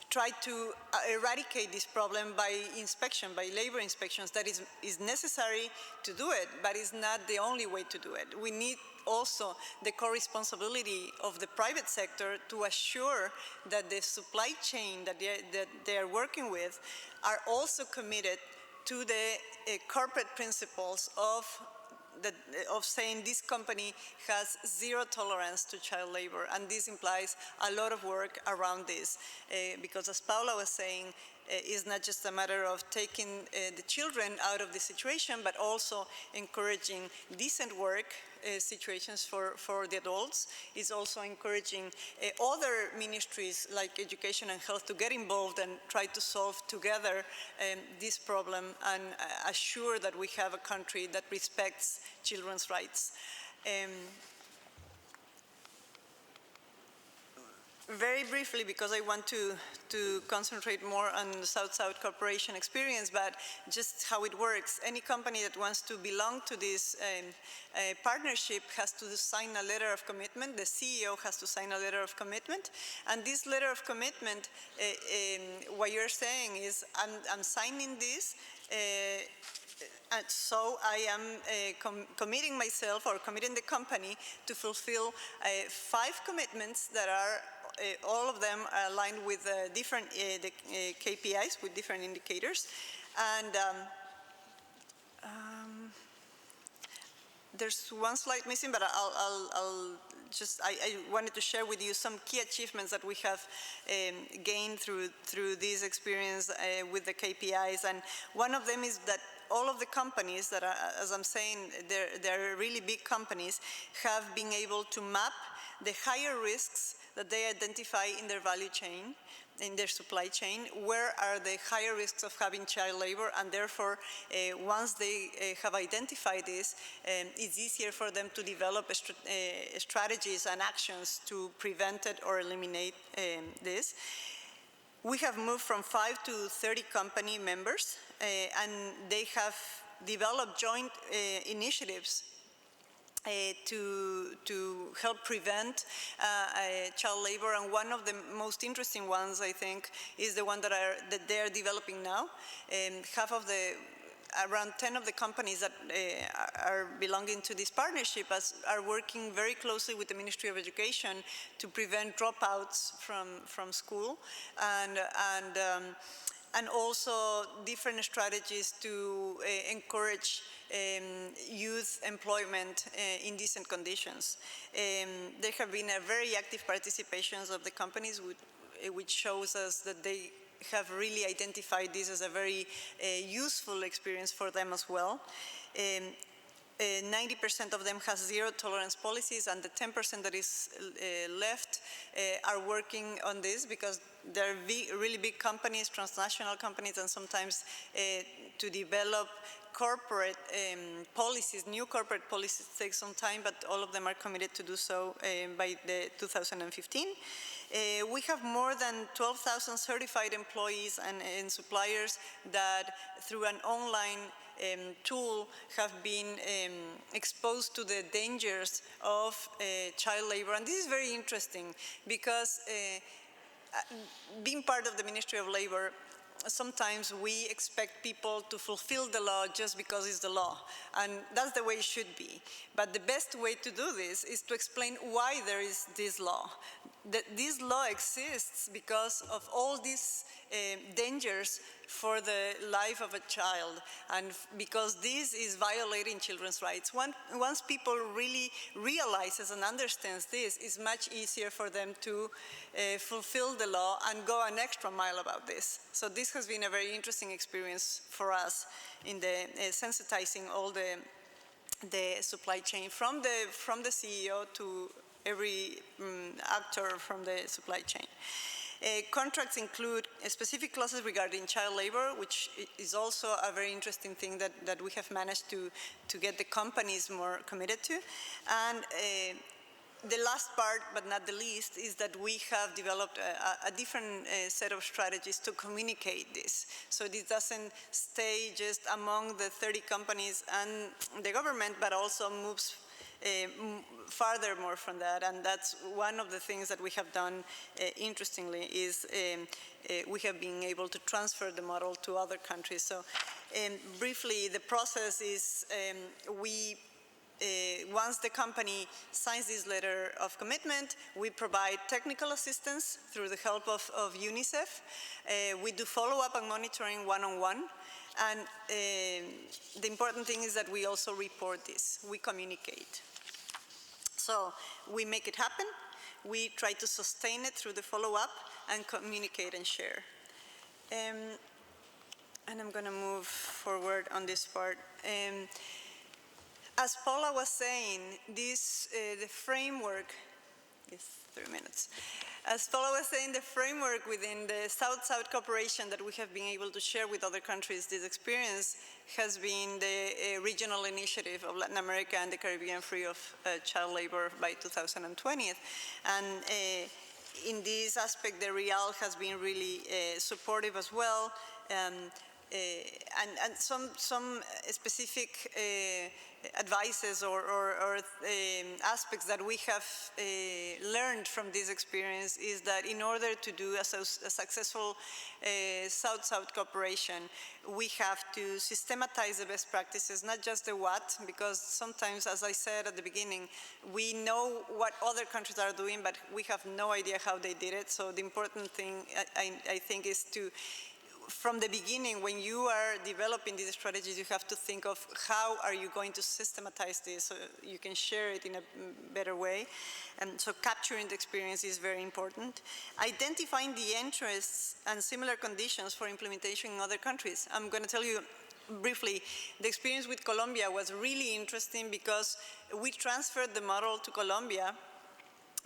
try to eradicate this problem by inspection, by labor inspections. That is necessary to do it, but it's not the only way to do it. We need also the co-responsibility of the private sector to assure that the supply chain that they are working with are also committed to the corporate principles of saying this company has zero tolerance to child labor. And this implies a lot of work around this, because as Paula was saying, it's not just a matter of taking the children out of the situation, but also encouraging decent work situations for the adults. It's also encouraging other ministries like education and health to get involved and try to solve together this problem and assure that we have a country that respects children's rights. Very briefly, because I want to concentrate more on the South-South cooperation experience, but just how it works. Any company that wants to belong to this partnership has to sign a letter of commitment. The CEO has to sign a letter of commitment. And this letter of commitment, what you're saying is, I'm signing this And so I am committing myself or committing the company to fulfill 5 commitments that are all of them aligned with different KPIs, with different indicators. And there's one slide missing, but I wanted to share with you some key achievements that we have gained through this experience with the KPIs. And one of them is that all of the companies that are, as I'm saying, they're really big companies, have been able to map the higher risks that they identify in their value chain, in their supply chain. Where are the higher risks of having child labor? And therefore, once they have identified this, it's easier for them to develop strategies and actions to prevent it or eliminate this. We have moved from 5 to 30 company members, and they have developed joint initiatives to help prevent child labor. And one of the most interesting ones, I think, is the one that they're developing now. Around 10 of the companies that are belonging to this partnership are working very closely with the Ministry of Education to prevent dropouts from school, and also different strategies to encourage youth employment in decent conditions. There have been a very active participations of the companies, which shows us that they have really identified this as a very useful experience for them as well. 90% of them has zero tolerance policies, and the 10% that is left are working on this because they're really big companies, transnational companies, and sometimes to develop corporate policies, new corporate policies take some time, but all of them are committed to do so by 2015. We have more than 12,000 certified employees and suppliers that through an online tool have been exposed to the dangers of child labor. And this is very interesting because being part of the Ministry of Labor, sometimes we expect people to fulfill the law just because it's the law, and that's the way it should be. But the best way to do this is to explain why there is this law. This law exists because of all these dangers for the life of a child, and because this is violating children's rights. Once people really realizes and understands this, it's much easier for them to fulfill the law and go an extra mile about this. So this has been a very interesting experience for us in the sensitizing all the supply chain from the CEO to every actor from the supply chain. Contracts include specific clauses regarding child labor, which is also a very interesting thing that we have managed to get the companies more committed to. And the last part, but not the least, is that we have developed a different set of strategies to communicate this. So this doesn't stay just among the 30 companies and the government, but also moves farther more from that. And that's one of the things that we have done interestingly is we have been able to transfer the model to other countries. So briefly, the process is once the company signs this letter of commitment, we provide technical assistance through the help of UNICEF. We do follow-up and monitoring one-on-one. And the important thing is that we also report this. We communicate. So we make it happen. We try to sustain it through the follow-up and communicate and share. And I'm going to move forward on this part. As Paula was saying, the framework is 3 minutes. As Paula was saying, the framework within the South-South cooperation that we have been able to share with other countries, this experience has been the regional initiative of Latin America and the Caribbean free of child labor by 2020. And in this aspect, the Real has been really supportive as well. And some specific advices or aspects that we have learned from this experience is that in order to do a successful South-South cooperation, we have to systematize the best practices, not just the what, because sometimes, as I said at the beginning, we know what other countries are doing, but we have no idea how they did it. So the important thing, I think, is to, from the beginning, when you are developing these strategies, you have to think of how are you going to systematize this so you can share it in a better way. And so capturing the experience is very important. Identifying the interests and similar conditions for implementation in other countries. I'm going to tell you briefly, the experience with Colombia was really interesting because we transferred the model to Colombia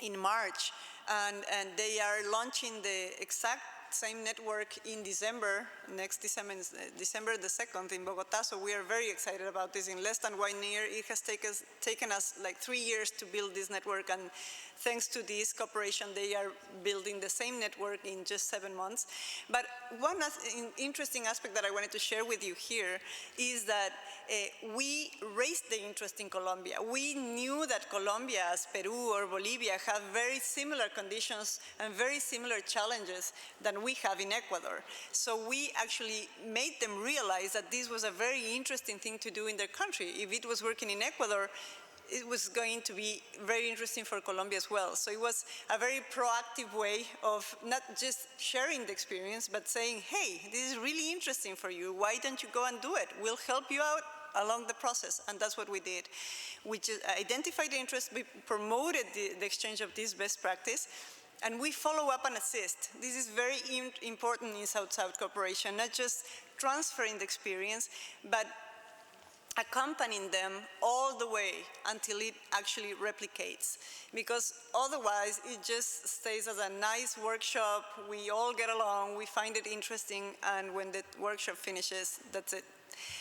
in March, and they are launching the exact same network in December, next December, December the 2nd in Bogota, so we are very excited about this. In less than 1 year, it has taken us like 3 years to build this network, and thanks to this cooperation, they are building the same network in just 7 months. But one interesting aspect that I wanted to share with you here is that we raised the interest in Colombia. We knew that Colombia, as Peru or Bolivia, have very similar conditions and very similar challenges than we have in Ecuador. So we actually made them realize that this was a very interesting thing to do in their country. If it was working in Ecuador, it was going to be very interesting for Colombia as well. So it was a very proactive way of not just sharing the experience, but saying, hey, this is really interesting for you. Why don't you go and do it? We'll help you out along the process. And that's what we did. We just identified the interest, we promoted the exchange of this best practice, and we follow up and assist. This is very important in South-South cooperation, not just transferring the experience, but accompanying them all the way until it actually replicates. Because otherwise, it just stays as a nice workshop, we all get along, we find it interesting, and when the workshop finishes, that's it.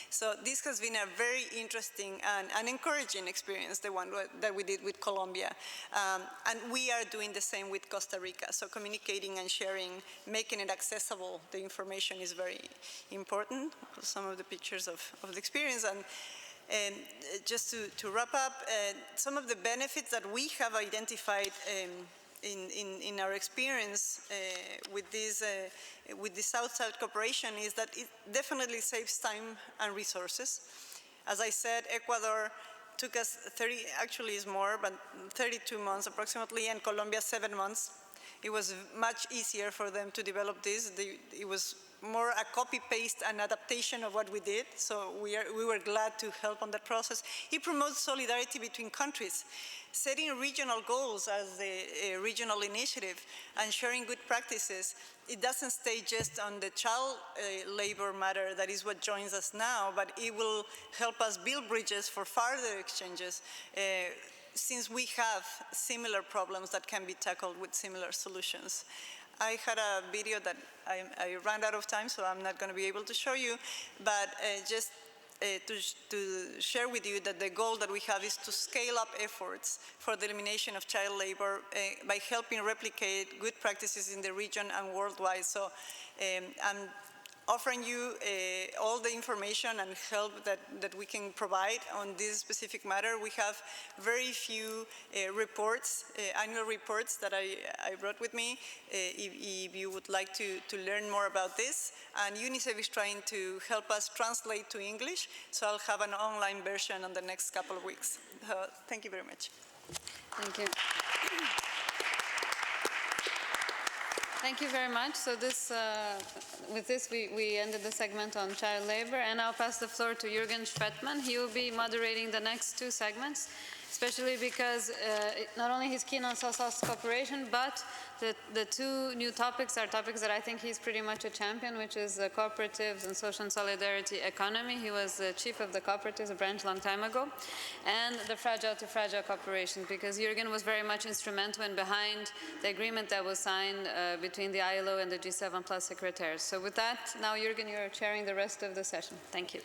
So this has been a very interesting and encouraging experience, the one that we did with Colombia. And we are doing the same with Costa Rica. So communicating and sharing, making it accessible, the information is very important. Some of the pictures of the experience. And just to wrap up, some of the benefits that we have identified in our experience with this South-South cooperation is that it definitely saves time and resources. As I said, Ecuador took us 30, actually is more, but 32 months approximately, and Colombia 7 months. It was much easier for them to develop this. It was more a copy-paste and adaptation of what we did, so we were glad to help on that process. It promotes solidarity between countries, setting regional goals as the regional initiative and sharing good practices. It doesn't stay just on the child labor matter, that is what joins us now, but it will help us build bridges for further exchanges since we have similar problems that can be tackled with similar solutions. I had a video that I ran out of time, so I'm not going to be able to show you, but just to share with you that the goal that we have is to scale up efforts for the elimination of child labor by helping replicate good practices in the region and worldwide. So I'm offering you all the information and help that we can provide on this specific matter. We have very few reports, annual reports that I brought with me, if you would like to learn more about this. And UNICEF is trying to help us translate to English, so I'll have an online version in the next couple of weeks. Thank you very much. Thank you. Thank you very much. So with this, we ended the segment on child labor, and I'll pass the floor to Jürgen Schwettmann. He will be moderating the next 2 segments, especially because not only he's keen on South-South cooperation, but the 2 new topics are topics that I think he's pretty much a champion, which is cooperatives and social and solidarity economy. He was the chief of the cooperatives branch a long time ago, and the fragile to fragile cooperation, because Jürgen was very much instrumental and behind the agreement that was signed between the ILO and the G7 Plus secretaries. So with that, now Jürgen, you're chairing the rest of the session. Thank you.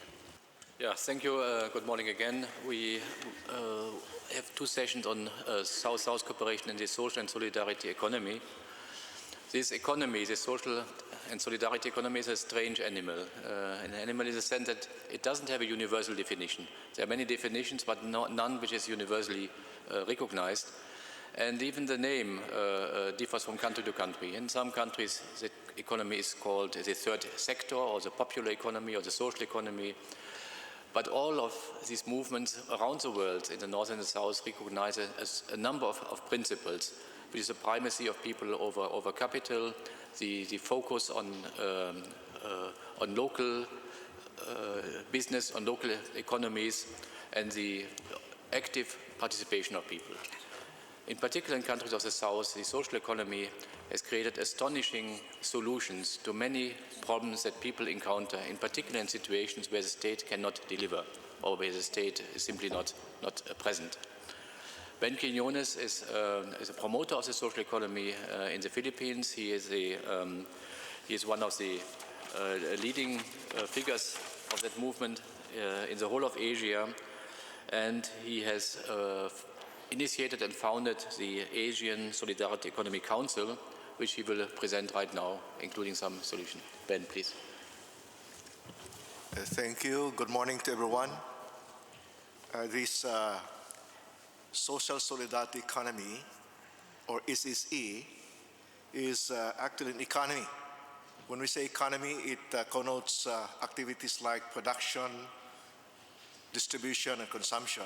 Yeah, thank you. Good morning again. We have 2 sessions on South-South cooperation in the social and solidarity economy. This economy, this social and solidarity economy, is a strange animal. An animal in the sense that it doesn't have a universal definition. There are many definitions, but none which is universally recognized. And even the name differs from country to country. In some countries, the economy is called the third sector, or the popular economy, or the social economy. But all of these movements around the world, in the north and the south, recognize a number of principles, which is the primacy of people over capital, the focus on local business, on local economies, and the active participation of people. In particular, in countries of the South, the social economy has created astonishing solutions to many problems that people encounter, in particular in situations where the state cannot deliver or where the state is simply not present. Ben Quiñones is a promoter of the social economy in the Philippines. He is one of the leading figures of that movement in the whole of Asia, and he has initiated and founded the Asian Solidarity Economic Council, which he will present right now, including some solution. Ben, please. Thank you. Good morning to everyone. This social solidarity economy, or SSE, is actually an economy. When we say economy, it connotes activities like production, distribution, and consumption.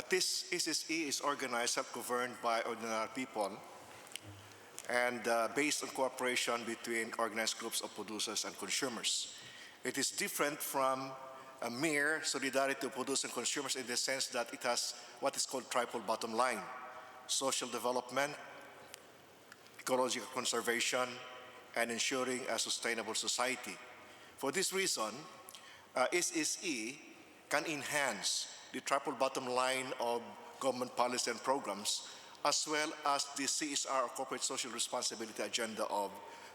This SSE is organized, self-governed by ordinary people, and based on cooperation between organized groups of producers and consumers. It is different from a mere solidarity of producers and consumers in the sense that it has what is called triple bottom line: social development, ecological conservation, and ensuring a sustainable society. For this reason, SSE can enhance the triple bottom line of government policy and programs, as well as the CSR, or corporate social responsibility agenda of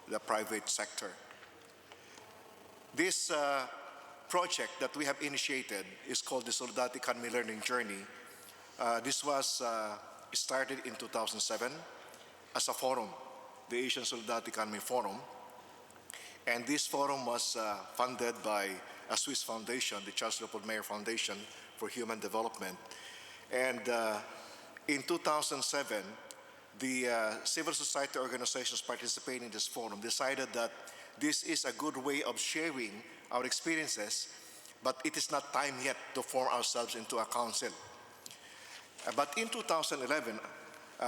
the private sector. This project that we have initiated is called the Solidarity Economy Learning Journey. This was started in 2007 as a forum, the Asian Solidarity Economy Forum. And this forum was funded by a Swiss foundation, the Charles Leopold Mayer Foundation for Human Development. And in 2007, the civil society organizations participating in this forum decided that this is a good way of sharing our experiences, but it is not time yet to form ourselves into a council. But in 2011,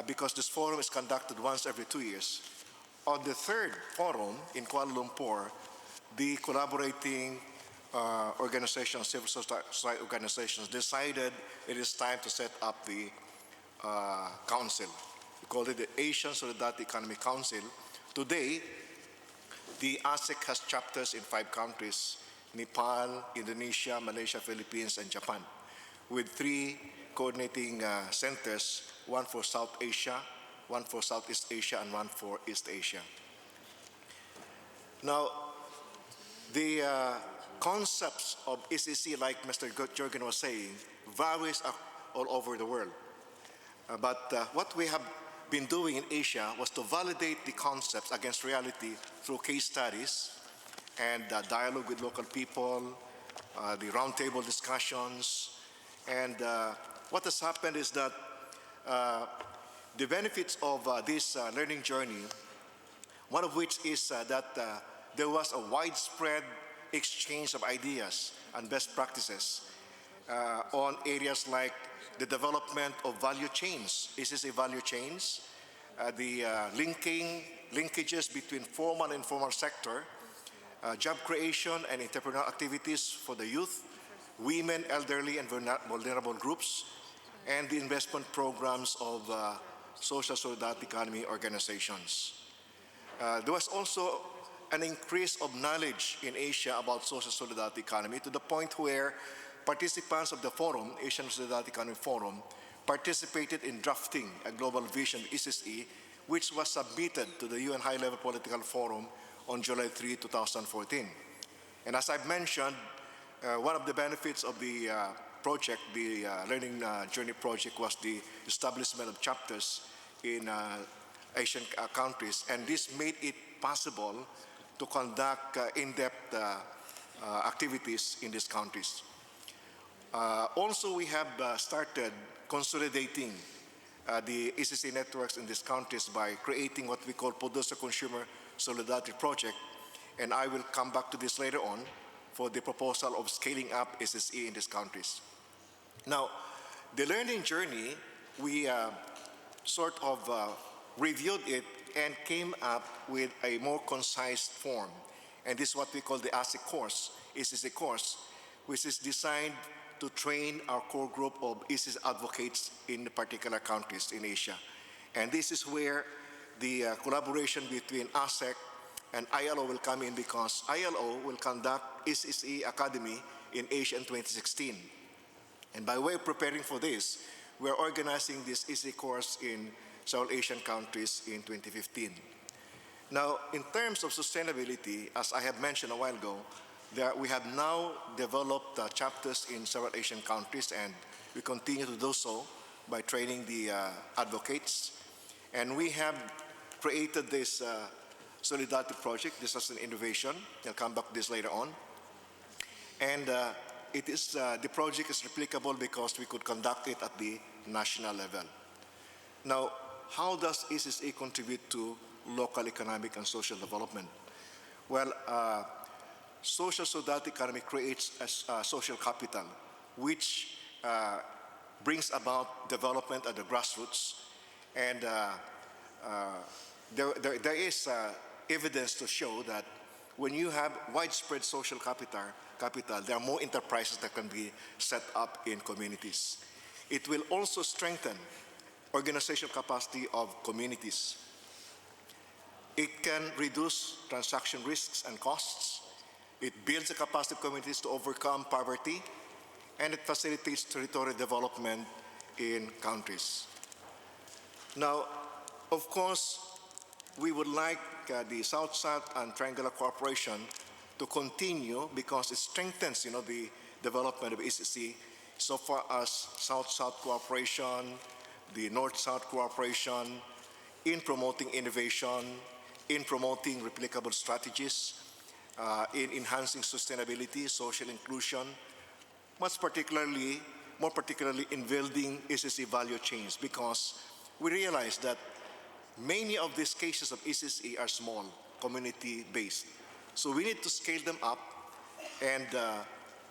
because this forum is conducted once every 2 years, on the third forum in Kuala Lumpur, the collaborating organizations, civil society organizations, decided it is time to set up the council. We call it the Asian Solidarity Economic Council. Today, the ASEC has chapters in 5 countries: Nepal, Indonesia, Malaysia, Philippines, and Japan, with 3 coordinating centers, one for South Asia, one for Southeast Asia, and one for East Asia. Now, the concepts of SSC, like Mr. Jürgen was saying, varies all over the world. But what we have been doing in Asia was to validate the concepts against reality through case studies and dialogue with local people, the roundtable discussions. And what has happened is that the benefits of this learning journey, one of which is that there was a widespread exchange of ideas and best practices on areas like the development of value chains. SSA value chains, the linkages between formal and informal sector, job creation and entrepreneurial activities for the youth, women, elderly, and vulnerable groups, and the investment programs of social solidarity economy organizations. There was also an increase of knowledge in Asia about social solidarity economy, to the point where participants of the forum, Asian Solidarity Economy Forum, participated in drafting a global vision, SSE, which was submitted to the UN High-Level Political Forum on July 3, 2014. And as I've mentioned, one of the benefits of the project, the Learning Journey project, was the establishment of chapters in Asian countries, and this made it possible to conduct in-depth activities in these countries. Also, we have started consolidating the ECC networks in these countries by creating what we call Producer-Consumer Solidarity Project, and I will come back to this later on for the proposal of scaling up SSE in these countries. Now, the learning journey, we sort of reviewed it and came up with a more concise form, and this is what we call the ASIC course, ECC course, which is designed to train our core group of ISIS advocates in particular countries in Asia. And this is where the collaboration between ASEC and ILO will come in, because ILO will conduct SSE Academy in Asia in 2016. And by way of preparing for this, we are organizing this ECC course in several Asian countries in 2015. Now, in terms of sustainability, as I have mentioned a while ago, we have now developed chapters in several Asian countries, and we continue to do so by training the advocates. And we have created this Solidarity Project. This is an innovation. I'll come back to this later on. And the project is replicable because we could conduct it at the national level. Now, how does SSA contribute to local economic and social development? Well, social solidarity economy creates a social capital, which brings about development at the grassroots. And there is evidence to show that when you have widespread social capital, there are more enterprises that can be set up in communities. It will also strengthen organizational capacity of communities. It can reduce transaction risks and costs. It builds the capacity of communities to overcome poverty, and it facilitates territorial development in countries. Now, of course, we would like the South-South and Triangular Cooperation to continue, because it strengthens, the development of ECC so far as South-South cooperation, the North-South cooperation, in promoting innovation, in promoting replicable strategies, in enhancing sustainability, social inclusion, more particularly in building ECC value chains, because we realize that many of these cases of ECC are small, community-based. So we need to scale them up and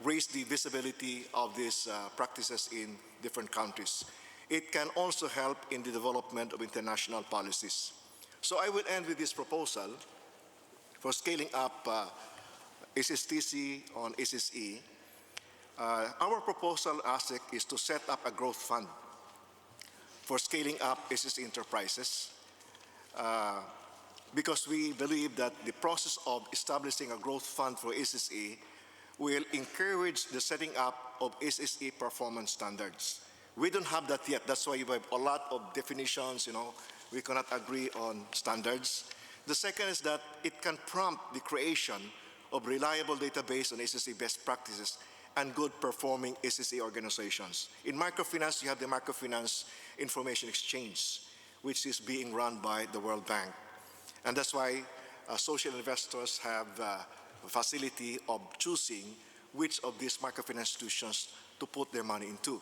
raise the visibility of these practices in different countries. It can also help in the development of international policies. So I will end with this proposal for scaling up SSTC on SSE. Our proposal, ASEC, is to set up a growth fund for scaling up SSE enterprises, because we believe that the process of establishing a growth fund for SSE will encourage the setting up of SSE performance standards. We don't have that yet. That's why we have a lot of definitions, we cannot agree on standards. The second is that it can prompt the creation of reliable database on SSE best practices and good performing SSE organizations. In microfinance, you have the Microfinance Information Exchange, which is being run by the World Bank. And that's why social investors have a facility of choosing which of these microfinance institutions to put their money into.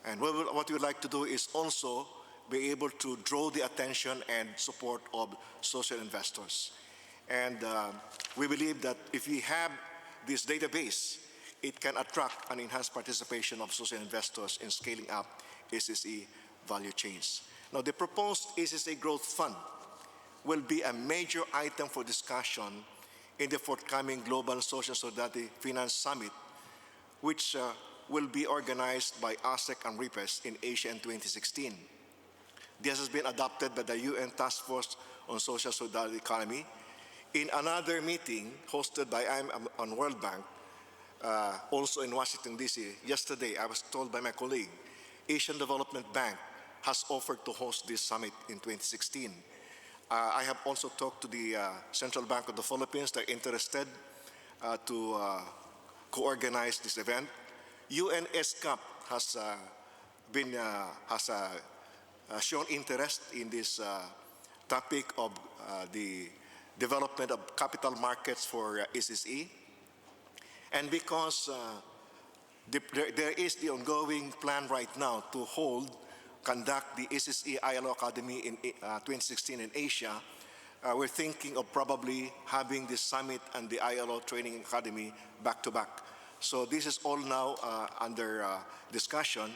And what we would like to do is also be able to draw the attention and support of social investors. And we believe that if we have this database, it can attract and enhance participation of social investors in scaling up SSE value chains. Now, the proposed SSE Growth Fund will be a major item for discussion in the forthcoming Global Social Solidarity Finance Summit, which will be organized by ASEC and RIPES in Asia in 2016. This has been adopted by the UN Task Force on Social Solidarity Economy. In another meeting hosted by IMF and World Bank, also in Washington, D.C., yesterday, I was told by my colleague, Asian Development Bank has offered to host this summit in 2016. I have also talked to the Central Bank of the Philippines. They're interested to co-organize this event. UNSCAP has shown interest in this topic of the development of capital markets for SSE. And because there is the ongoing plan right now to conduct the SSE ILO Academy in 2016 in Asia, we're thinking of probably having the summit and the ILO Training Academy back to back. So this is all now under discussion.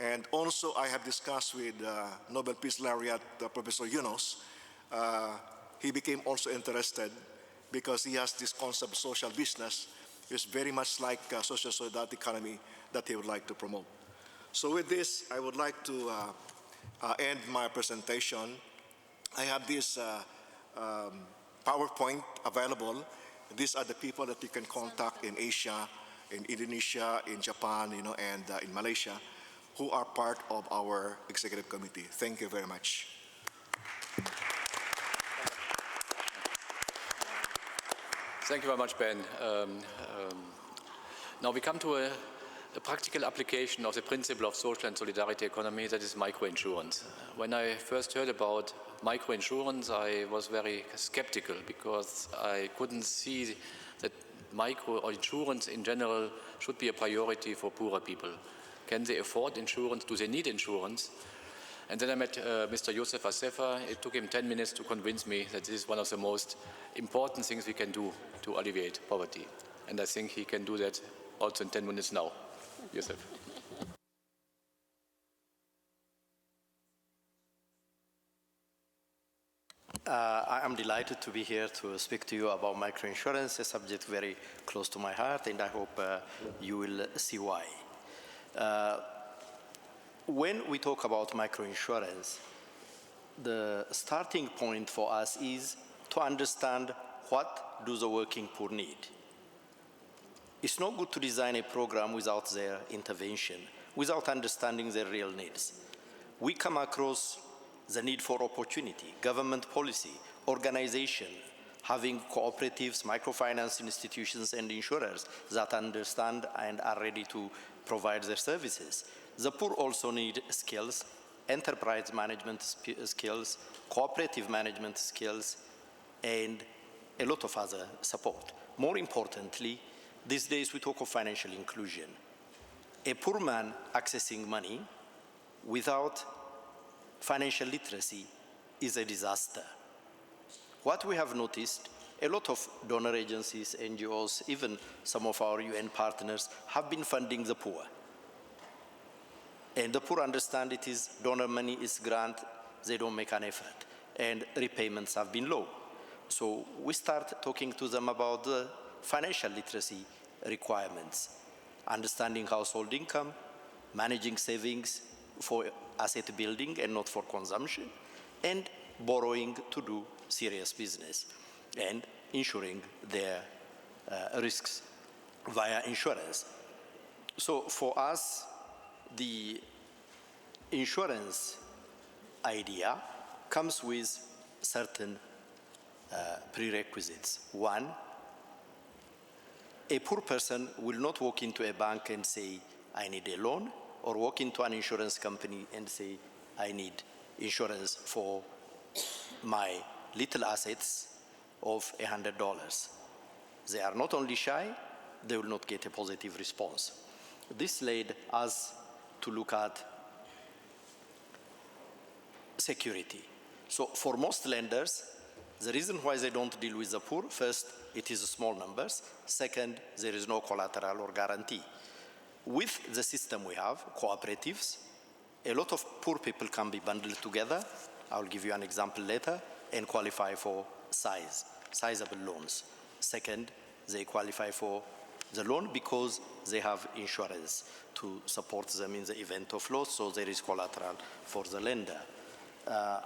And also I have discussed with Nobel Peace Laureate Professor Yunus. He became also interested because he has this concept of social business. It's very much like social solidarity economy that he would like to promote. So with this, I would like to end my presentation. I have this PowerPoint available. These are the people that you can contact in Asia, in Indonesia, in Japan, and in Malaysia, who are part of our executive committee. Thank you very much. Thank you very much, Ben. Now we come to a practical application of the principle of social and solidarity economy, that is microinsurance. When I first heard about microinsurance, I was very skeptical because I couldn't see that micro or insurance in general should be a priority for poorer people. Can they afford insurance? Do they need insurance? And then I met Mr. Joseph Assefa. It took him 10 minutes to convince me that this is one of the most important things we can do to alleviate poverty. And I think he can do that also in 10 minutes now. Joseph. I am delighted to be here to speak to you about microinsurance, a subject very close to my heart, and I hope you will see why. When we talk about microinsurance, the starting point for us is to understand what do the working poor need. It's not good to design a program without their intervention, without understanding their real needs. We come across the need for opportunity, government policy, organization, having cooperatives, microfinance institutions, and insurers that understand and are ready to provide their services. The poor also need skills, enterprise management skills, cooperative management skills, and a lot of other support. More importantly, these days we talk of financial inclusion. A poor man accessing money without financial literacy is a disaster. What we have noticed, a lot of donor agencies, NGOs, even some of our UN partners have been funding the poor. And the poor understand it is donor money is grant, they don't make an effort, and repayments have been low. So we start talking to them about the financial literacy requirements, understanding household income, managing savings for asset building and not for consumption, and borrowing to do serious business, and insuring their risks via insurance. So for us, the insurance idea comes with certain prerequisites. One, a poor person will not walk into a bank and say, I need a loan, or walk into an insurance company and say, I need insurance for my little assets of $100. They are not only shy, they will not get a positive response. This led us to look at security. So for most lenders, the reason why they don't deal with the poor, first, it is small numbers. Second, there is no collateral or guarantee. With the system we have, cooperatives, a lot of poor people can be bundled together. I'll give you an example later, and qualify for sizable loans. Second, they qualify for the loan because they have insurance to support them in the event of loss, so there is collateral for the lender.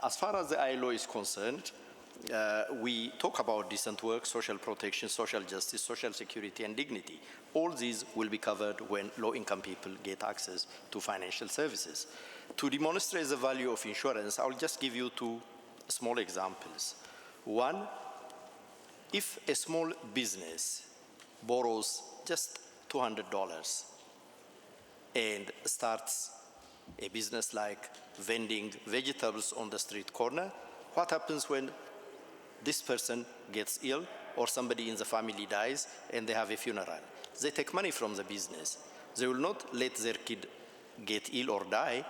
As far as the ILO is concerned, we talk about decent work, social protection, social justice, social security, and dignity. All these will be covered when low-income people get access to financial services. To demonstrate the value of insurance, I'll just give you two small examples. One, if a small business borrows just $200 and starts a business like vending vegetables on the street corner, What happens when this person gets ill or somebody in the family dies and they have a funeral? They take money from the business. They will not let their kid get ill or die,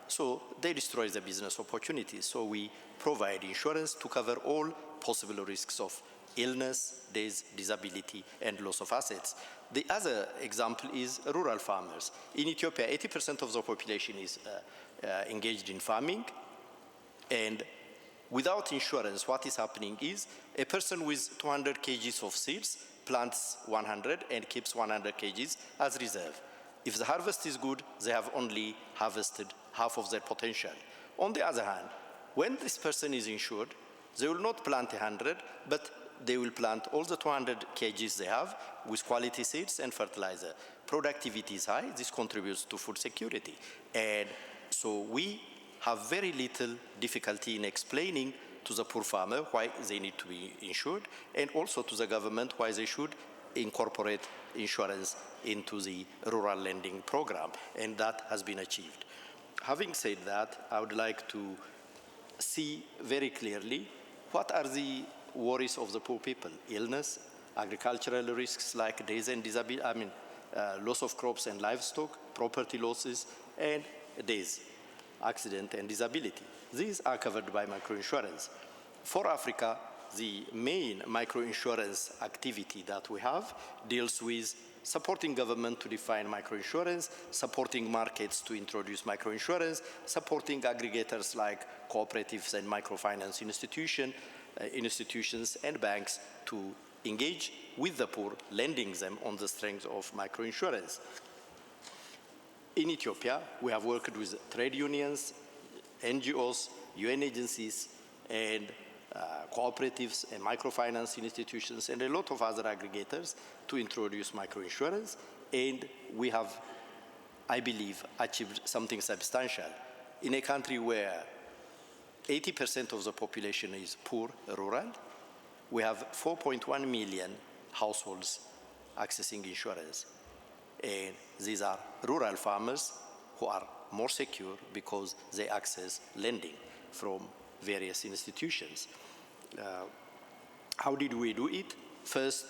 so they destroy the business opportunities. So we provide insurance to cover all possible risks of illness, death, disability, and loss of assets. The other example is rural farmers. In Ethiopia, 80% of the population is engaged in farming, and without insurance, what is happening is a person with 200 kgs of seeds plants 100 and keeps 100 kgs as reserve. If the harvest is good, they have only harvested half of their potential. On the other hand, when this person is insured, they will not plant 100, but they will plant all the 200 kgs they have with quality seeds and fertilizer. Productivity is high. This contributes to food security. And so we have very little difficulty in explaining to the poor farmer why they need to be insured, and also to the government why they should incorporate insurance into the rural lending program, and that has been achieved. Having said that, I would like to see very clearly what are the worries of the poor people: illness, agricultural risks like death and disability, loss of crops and livestock, property losses, and death, accident and disability. These are covered by microinsurance. For Africa, the main microinsurance activity that we have deals with supporting government to define microinsurance, supporting markets to introduce microinsurance, supporting aggregators like cooperatives and microfinance institutions and banks to engage with the poor, lending them on the strength of microinsurance. In Ethiopia, we have worked with trade unions, NGOs, UN agencies, and cooperatives and microfinance institutions and a lot of other aggregators to introduce microinsurance, and we have, I believe, achieved something substantial. In a country where 80% of the population is poor, rural, we have 4.1 million households accessing insurance. And these are rural farmers who are more secure because they access lending from various institutions. How did we do it? First,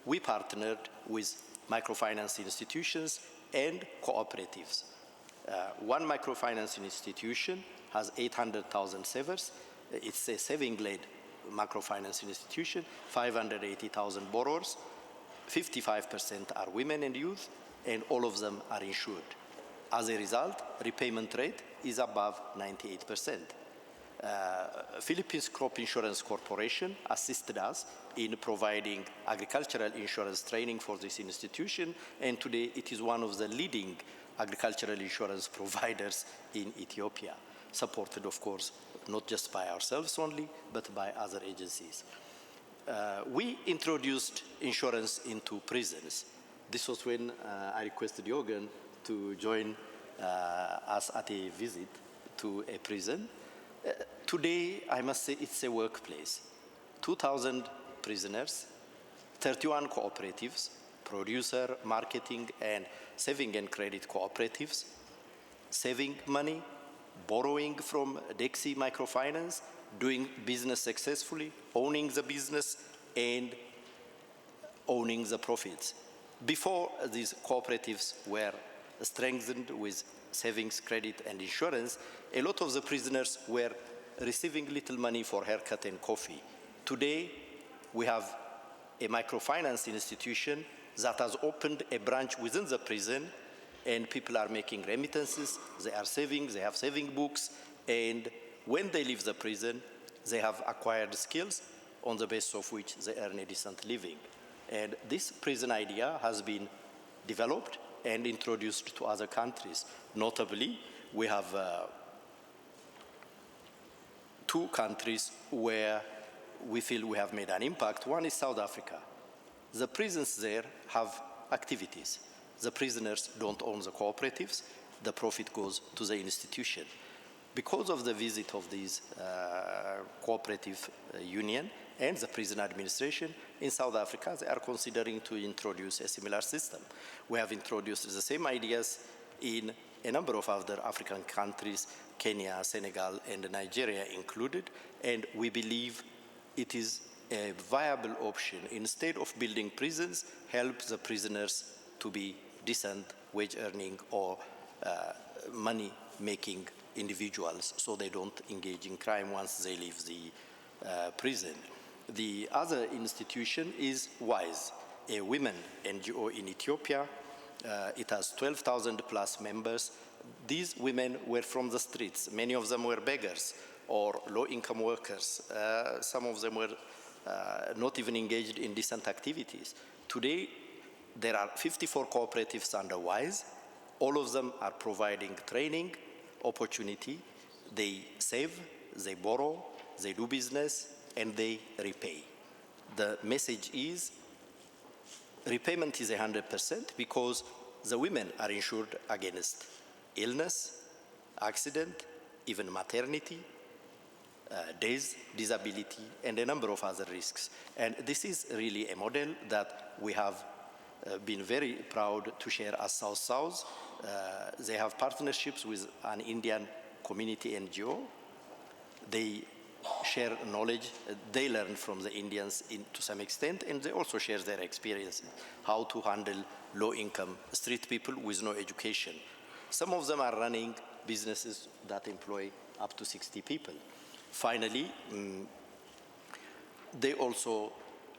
we partnered with microfinance institutions and cooperatives. One microfinance institution has 800,000 savers. It's a saving-led microfinance institution, 580,000 borrowers. 55% are women and youth, and all of them are insured. As a result, repayment rate is above 98%. Philippines Crop Insurance Corporation assisted us in providing agricultural insurance training for this institution, and today it is one of the leading agricultural insurance providers in Ethiopia, supported, of course, not just by ourselves only, but by other agencies. We introduced insurance into prisons. This was when I requested Jorgen to join us at a visit to a prison. Today, I must say it's a workplace. 2,000 prisoners, 31 cooperatives, producer, marketing, and saving and credit cooperatives, saving money, borrowing from Dexi Microfinance, doing business successfully, owning the business, and owning the profits. Before these cooperatives were strengthened with savings, credit, and insurance, a lot of the prisoners were receiving little money for haircut and coffee. Today, we have a microfinance institution that has opened a branch within the prison, and people are making remittances, they are saving, they have saving books, and when they leave the prison, they have acquired skills on the basis of which they earn a decent living. And this prison idea has been developed and introduced to other countries. Notably, we have 2 countries where we feel we have made an impact. One is South Africa. The prisons there have activities. The prisoners don't own the cooperatives. The profit goes to the institution. Because of the visit of these cooperative union and the prison administration in South Africa, they are considering to introduce a similar system. We have introduced the same ideas in a number of other African countries, Kenya, Senegal, and Nigeria included, and we believe it is a viable option. Instead of building prisons, help the prisoners to be decent wage-earning or money-making individuals so they don't engage in crime once they leave the prison. The other institution is WISE, a women NGO in Ethiopia. It has 12,000 plus members. These women were from the streets. Many of them were beggars or low-income workers. Some of them were not even engaged in decent activities. Today, there are 54 cooperatives under WISE. All of them are providing training, opportunity. They save, they borrow, they do business, and they repay. The message is repayment is 100% because the women are insured against illness, accident, even maternity, death, disability, and a number of other risks. And this is really a model that we have been very proud to share as South-South. They have partnerships with an Indian community NGO. They share knowledge. They learn from the Indians to some extent, and they also share their experiences, how to handle low-income street people with no education. Some of them are running businesses that employ up to 60 people. Finally, they also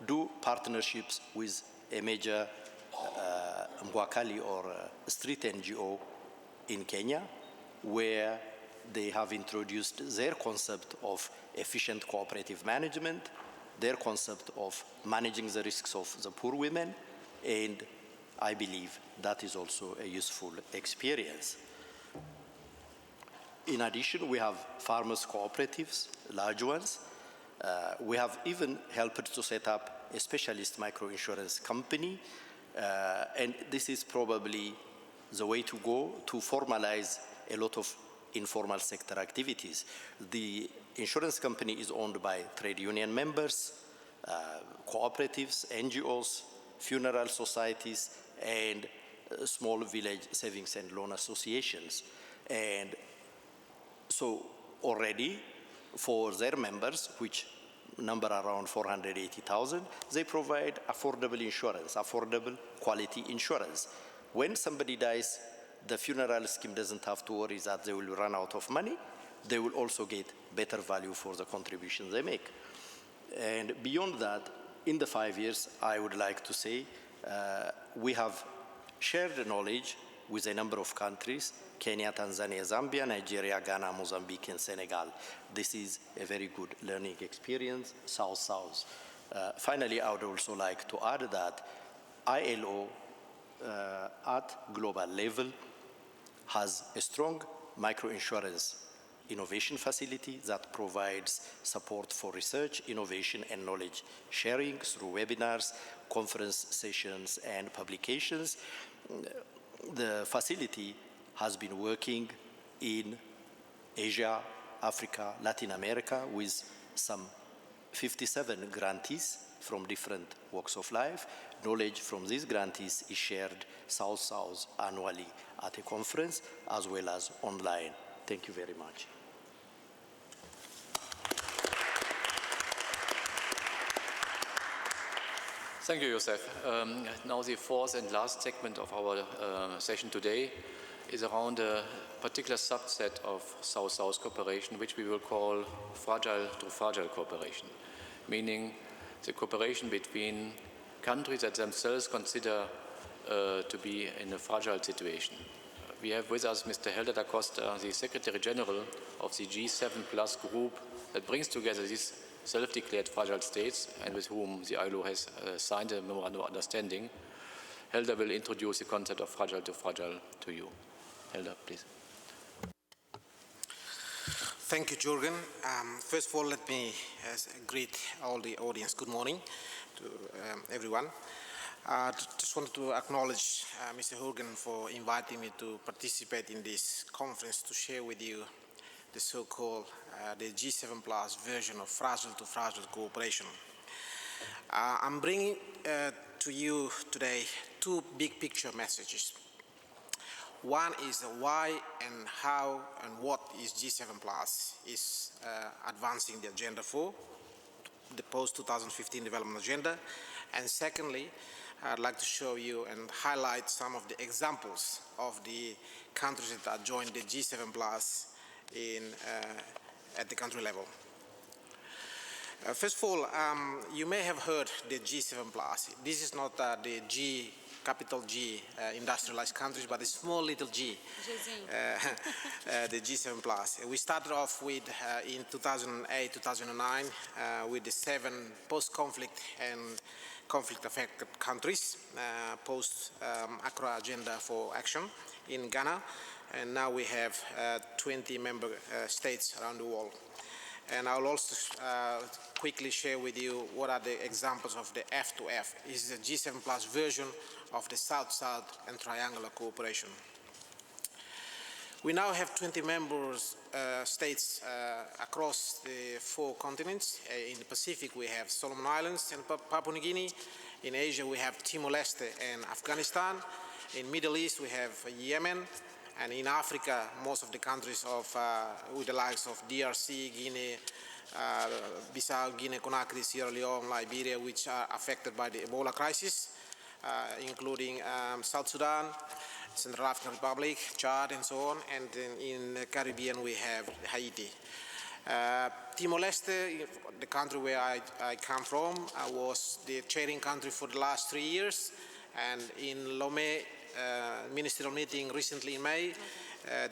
do partnerships with a major Mwakali or street NGO in Kenya, where they have introduced their concept of efficient cooperative management, their concept of managing the risks of the poor women, and I believe that is also a useful experience. In addition, we have farmers' cooperatives, large ones. We have even helped to set up a specialist microinsurance company, and this is probably the way to go to formalize a lot of informal sector activities. The insurance company is owned by trade union members, cooperatives, NGOs, funeral societies, and small village savings and loan associations. And so already for their members, which number around 480,000, they provide affordable insurance, affordable quality insurance. When somebody dies, the funeral scheme doesn't have to worry that they will run out of money. They will also get better value for the contributions they make. And beyond that, in the 5 years, I would like to say we have shared knowledge with a number of countries: Kenya, Tanzania, Zambia, Nigeria, Ghana, Mozambique, and Senegal. This is a very good learning experience, South-South. Finally, I would also like to add that ILO at global level has a strong microinsurance innovation facility that provides support for research, innovation, and knowledge sharing through webinars, conference sessions, and publications. The facility has been working in Asia, Africa, Latin America with some 57 grantees from different walks of life. Knowledge from these grantees is shared South-South annually at a conference as well as online. Thank you very much. Thank you, Youssef. Now the fourth and last segment of our session today is around a particular subset of South-South cooperation, which we will call fragile to fragile cooperation, meaning the cooperation between countries that themselves consider to be in a fragile situation. We have with us Mr. Helder da Costa, the Secretary General of the G7 Plus group that brings together these self-declared fragile states and with whom the ILO has signed a memorandum of understanding. Helder will introduce the concept of fragile to fragile to you. Helder, please. Thank you, Jürgen. First of all, let me greet all the audience. Good morning to everyone. Just wanted to acknowledge Mr. Jürgen for inviting me to participate in this conference to share with you the so-called the G7 Plus version of fragile to fragile cooperation. I'm bringing to you today two big picture messages. One is why and how and what is G7 Plus is advancing the agenda for, the post-2015 development agenda. And secondly, I'd like to show you and highlight some of the examples of the countries that joined the G7 Plus at the country level. First of all, you may have heard the G7 Plus. This is not the G, capital G, industrialized countries, but a small little G, the G7 Plus. We started off with, in 2008, 2009, with the 7 post-conflict and conflict-affected countries, post-Accra Agenda for Action in Ghana, and now we have 20 member states around the world. And I'll also quickly share with you what are the examples of the F2F. This is a G7 Plus version of the South-South and triangular cooperation. We now have 20 members states across the 4 continents. In the Pacific, we have Solomon Islands and Papua New Guinea. In Asia, we have Timor-Leste and Afghanistan. In Middle East, we have Yemen. And in Africa, most of the countries with the likes of DRC, Guinea, Bissau, Guinea-Conakry, Sierra Leone, Liberia, which are affected by the Ebola crisis, including South Sudan, Central African Republic, Chad, and so on. And then in the Caribbean, we have Haiti. Timor-Leste, the country where I come from, was the chairing country for the last 3 years. And in Lomé, ministerial meeting recently in May,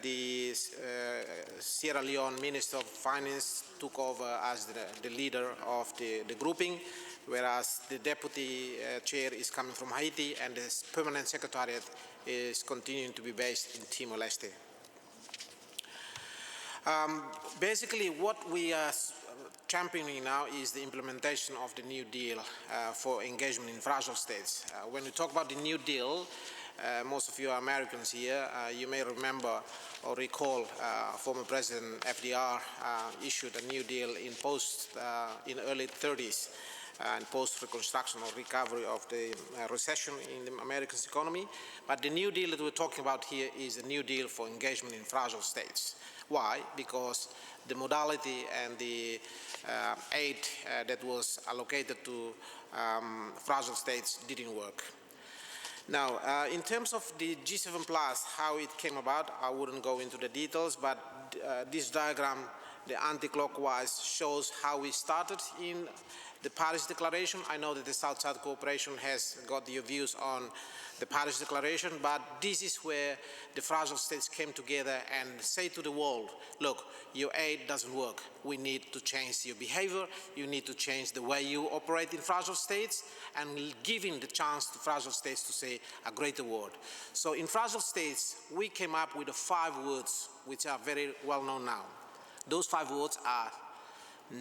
the Sierra Leone Minister of Finance took over as the leader of the grouping, whereas the deputy chair is coming from Haiti and the permanent secretariat is continuing to be based in Timor-Leste. Basically, what we are championing now is the implementation of the New Deal for engagement in fragile states. When we talk about the New Deal, most of you are Americans here. You may remember or recall former President FDR issued a New Deal in early 30s and post-reconstruction or recovery of the recession in the American economy. But the New Deal that we're talking about here is a New Deal for engagement in fragile states. Why? Because the modality and the aid that was allocated to fragile states didn't work. Now, in terms of the G7 Plus, how it came about, I wouldn't go into the details, but this diagram, the anti-clockwise, shows how we started in the Paris Declaration. I know that the South-South cooperation has got your views on the Paris Declaration, but this is where the fragile states came together and say to the world, look, your aid doesn't work. We need to change your behavior. You need to change the way you operate in fragile states, and giving the chance to fragile states to say a greater word. So in fragile states, we came up with the 5 words which are very well known now. Those 5 words are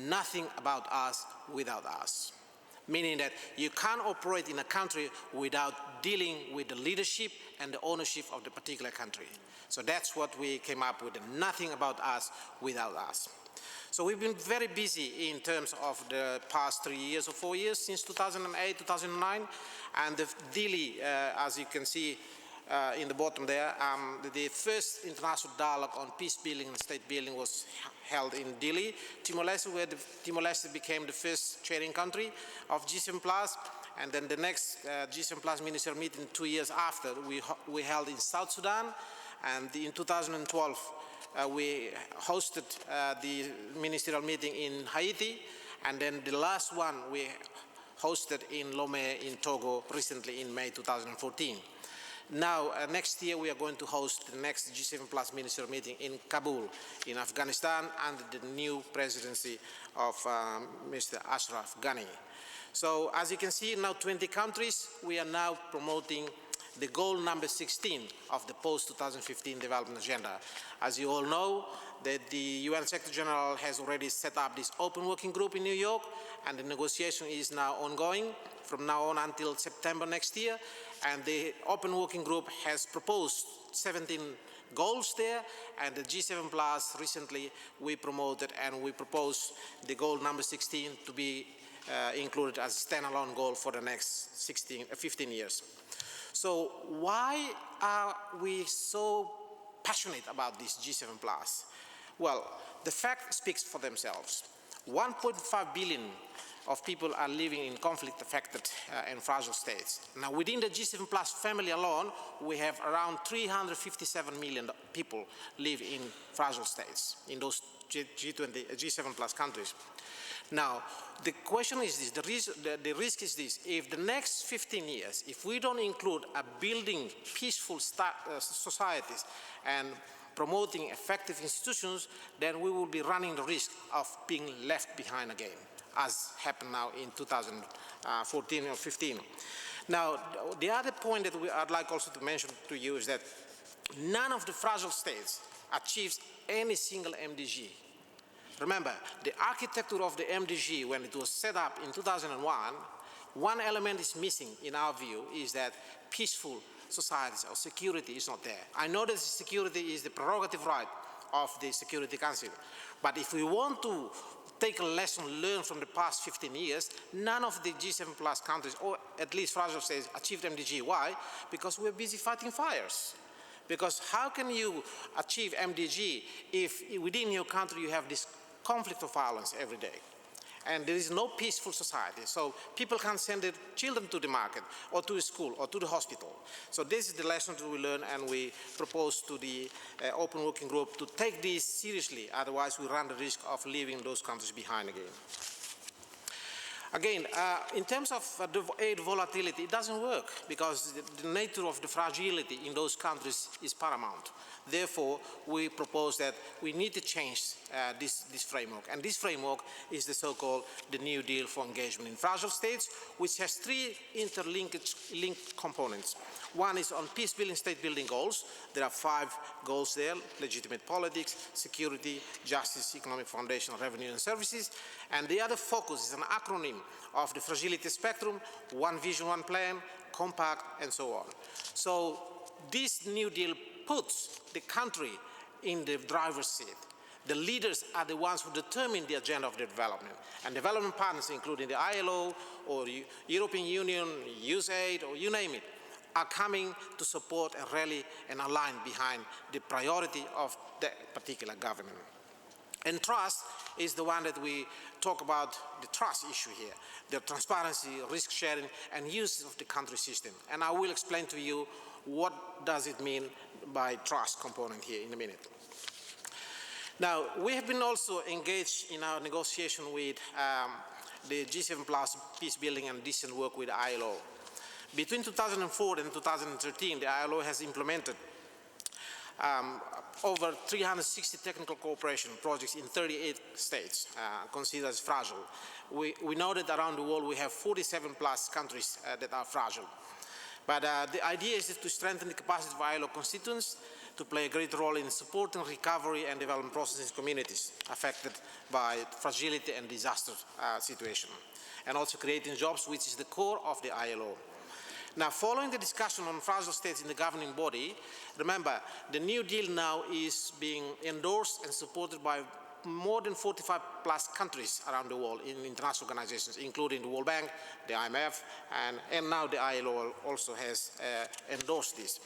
nothing about us without us. Meaning that you can't operate in a country without dealing with the leadership and the ownership of the particular country. So that's what we came up with, nothing about us without us. So we've been very busy in terms of the past 3 years or 4 years, since 2008, 2009, and the Dili, as you can see in the bottom there, the first international dialogue on peace building and state building was held in Dili, Timor-Leste, where Timor-Leste became the first chairing country of G7 Plus, and then the next G7 Plus ministerial meeting 2 years after we held in South Sudan, and in 2012 we hosted the ministerial meeting in Haiti, and then the last one we hosted in Lomé in Togo recently in May 2014. Now, next year we are going to host the next G7 Plus ministerial meeting in Kabul, in Afghanistan, under the new presidency of Mr. Ashraf Ghani. So, as you can see, now 20 countries, we are now promoting the goal number 16 of the post-2015 development agenda. As you all know, that the UN Secretary General has already set up this open working group in New York, and the negotiation is now ongoing from now on until September next year. And the open working group has proposed 17 goals there, and the G7 Plus recently we promoted and we proposed the goal number 16 to be included as a standalone goal for the next 15 years. So why are we so passionate about this G7+? Well, the facts speak for themselves. 1.5 billion of people are living in conflict-affected and fragile states. Now, within the G7+ family alone, we have around 357 million people live in fragile states in those G7+ countries. Now, the question is this, the risk is this: if the next 15 years, if we don't include building peaceful societies and promoting effective institutions, then we will be running the risk of being left behind again, as happened now in 2014 or 15. Now, the other point that I'd like also to mention to you is that none of the fragile states achieves any single MDG. Remember, the architecture of the MDG, when it was set up in 2001, one element is missing in our view, is that peaceful societies or security is not there. I know that security is the prerogative right of the Security Council, but if we want to take a lesson learned from the past 15 years, none of the G7+ countries, or at least fragile states, achieved MDG. Why? Because we're busy fighting fires. Because how can you achieve MDG if within your country you have this conflict of violence every day? And there is no peaceful society. So people can't send their children to the market or to the school or to the hospital. So this is the lesson that we learn, and we propose to the Open Working Group to take this seriously. Otherwise, we run the risk of leaving those countries behind again. Again, in terms of the aid volatility, it doesn't work because the nature of the fragility in those countries is paramount. Therefore, we propose that we need to change this framework. And this framework is the so-called the New Deal for Engagement in Fragile States, which has three linked components. One is on peace-building, state-building goals. There are 5 goals there: legitimate politics, security, justice, economic foundation, revenue and services. And the other focus is an acronym of the fragility spectrum: one vision, one plan, compact, and so on. So this New Deal puts the country in the driver's seat. The leaders are the ones who determine the agenda of the development. And development partners, including the ILO or the European Union, USAID, or you name it, are coming to support and rally and align behind the priority of that particular government. And trust is the one that we talk about, the trust issue here, the transparency, risk sharing, and use of the country system. And I will explain to you what does it mean by trust component here in a minute. Now, we have been also engaged in our negotiation with the G7+ peace building and decent work with the ILO. Between 2004 and 2013, the ILO has implemented over 360 technical cooperation projects in 38 states considered as fragile. We know that around the world we have 47+ countries that are fragile. But the idea is to strengthen the capacity of ILO constituents to play a great role in supporting recovery and development processes in communities affected by fragility and disaster situation, and also creating jobs, which is the core of the ILO. Now, following the discussion on fragile states in the governing body, remember, the New Deal now is being endorsed and supported by more than 45+ countries around the world in international organizations, including the World Bank, the IMF, and now the ILO also has endorsed this.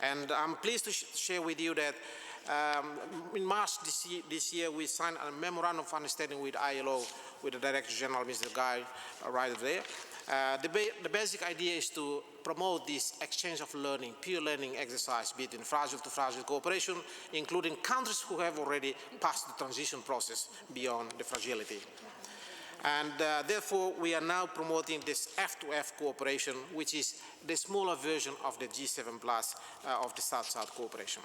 And I'm pleased to share with you that in March this year, we signed a memorandum of understanding with ILO, with the Director General, Mr. Guy, right there. The basic idea is to promote this exchange of learning, peer learning exercise between fragile to fragile cooperation, including countries who have already passed the transition process beyond the fragility. And therefore, we are now promoting this F2F cooperation, which is the smaller version of the G7+ of the South-South cooperation.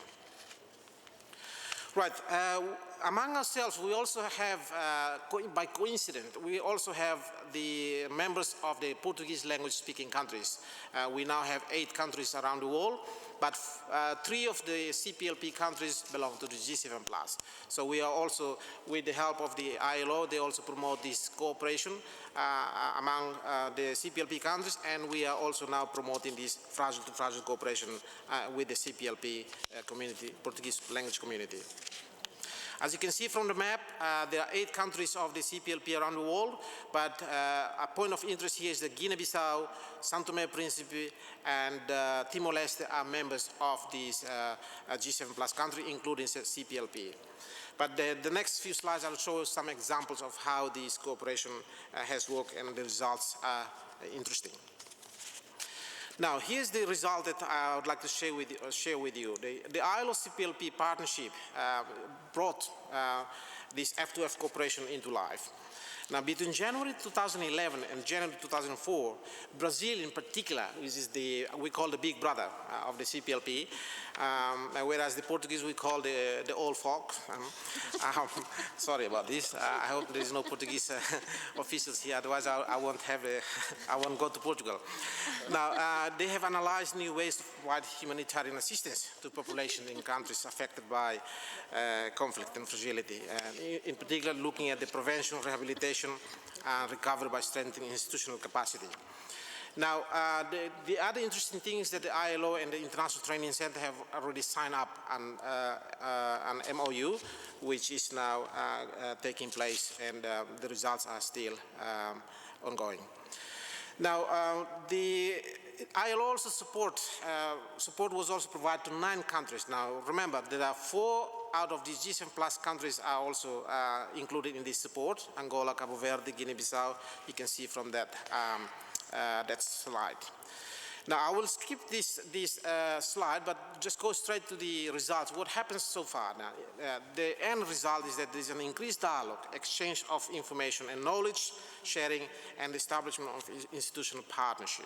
Right, among ourselves, we also have, by coincidence, we also have the members of the Portuguese language speaking countries. We now have 8 countries around the world, but 3 of the CPLP countries belong to the G7+. So we are also, with the help of the ILO, they also promote this cooperation among the CPLP countries, and we are also now promoting this fragile to fragile cooperation with the CPLP community, Portuguese language community. As you can see from the map, there are 8 countries of the CPLP around the world, but a point of interest here is that Guinea-Bissau, São Tomé and Príncipe, and Timor-Leste are members of this G7 plus country, including CPLP. But the next few slides I'll show you some examples of how this cooperation has worked, and the results are interesting. Now, here's the result that I would like to share with you. The ILO CPLP partnership brought this F2F cooperation into life. Now, between January 2011 and January 2004, Brazil in particular, which is we call the big brother of the CPLP, whereas the Portuguese we call the old folk. Sorry about this. I hope there is no Portuguese officials here, otherwise I won't go to Portugal. Now, they have analyzed new ways to provide humanitarian assistance to population in countries affected by conflict and fragility, in particular looking at the prevention, rehabilitation, and recovery by strengthening institutional capacity. Now, the other interesting thing is that the ILO and the International Training Center have already signed up an MOU, which is now taking place, and the results are still ongoing. Now, the ILO also support was also provided to 9 countries. Now, remember, there are 4 out of these G7 plus countries are also included in this support: Angola, Cabo Verde, Guinea-Bissau. You can see from that that slide. Now, I will skip this slide, but just go straight to the results. What happens so far? Now, the end result is that there is an increased dialogue, exchange of information and knowledge sharing, and establishment of institutional partnership.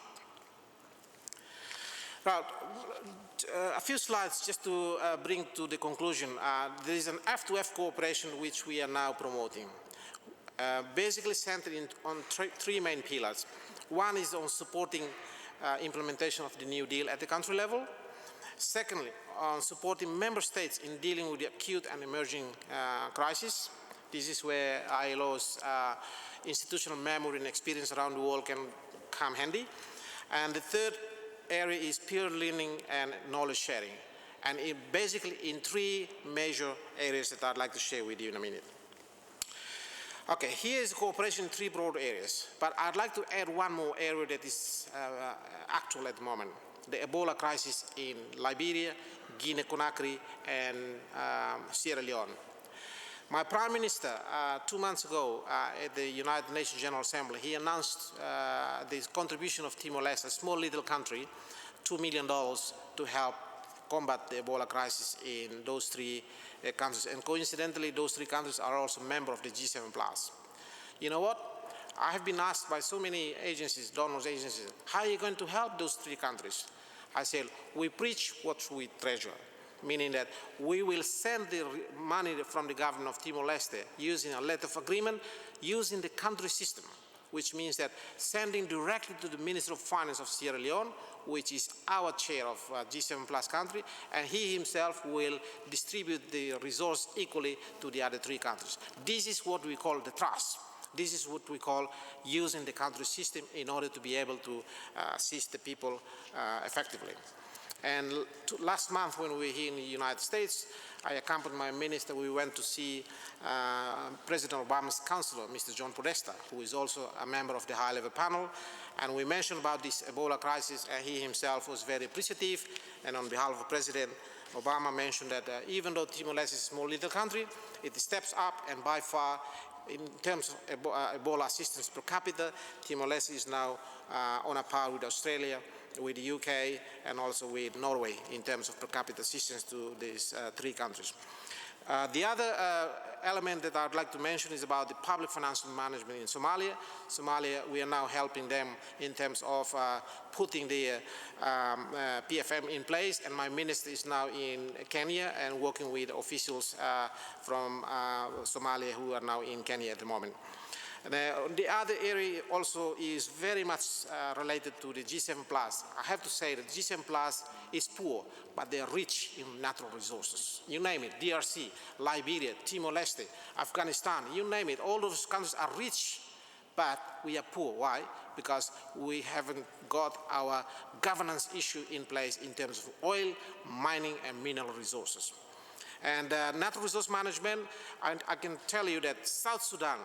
Now, a few slides just to bring to the conclusion. There is an F2F cooperation which we are now promoting, basically centered on 3 main pillars. One is on supporting implementation of the New Deal at the country level. Secondly, on supporting member states in dealing with the acute and emerging crisis. This is where ILO's institutional memory and experience around the world can come handy. And the third area is peer learning and knowledge sharing, and basically in 3 major areas that I'd like to share with you in a minute. Okay, here is cooperation in 3 broad areas, but I'd like to add one more area that is actual at the moment: the Ebola crisis in Liberia, Guinea-Conakry, and Sierra Leone. My Prime Minister, 2 months ago at the United Nations General Assembly, he announced the contribution of Timor-Leste, a small little country, $2 million to help combat the Ebola crisis in those 3 countries. And coincidentally, those 3 countries are also members of the G7+. You know what? I have been asked by so many agencies, donors agencies, how are you going to help those 3 countries? I said, we preach what we treasure, meaning that we will send the money from the government of Timor-Leste using a letter of agreement, using the country system, which means that sending directly to the Minister of Finance of Sierra Leone, which is our chair of G7 plus country, and he himself will distribute the resource equally to the other 3 countries. This is what we call the trust. This is what we call using the country system in order to be able to assist the people effectively. And last month when we were here in the United States, I accompanied my minister. We went to see President Obama's counselor, Mr. John Podesta, who is also a member of the high-level panel. And we mentioned about this Ebola crisis, and he himself was very appreciative. And on behalf of President Obama mentioned that even though Timor-Leste is a small little country, it steps up, and by far, in terms of Ebola assistance per capita, Timor-Leste is now on a par with Australia, with the UK, and also with Norway in terms of per capita assistance to these 3 countries. The other element that I'd like to mention is about the public financial management in Somalia. Somalia, we are now helping them in terms of putting the PFM in place, and my minister is now in Kenya and working with officials from Somalia who are now in Kenya at the moment. The other area also is very much related to the G7+. I have to say that G7+ is poor, but they are rich in natural resources. You name it, DRC, Liberia, Timor-Leste, Afghanistan, you name it, all those countries are rich, but we are poor. Why? Because we haven't got our governance issue in place in terms of oil, mining, and mineral resources. And natural resource management, I can tell you that South Sudan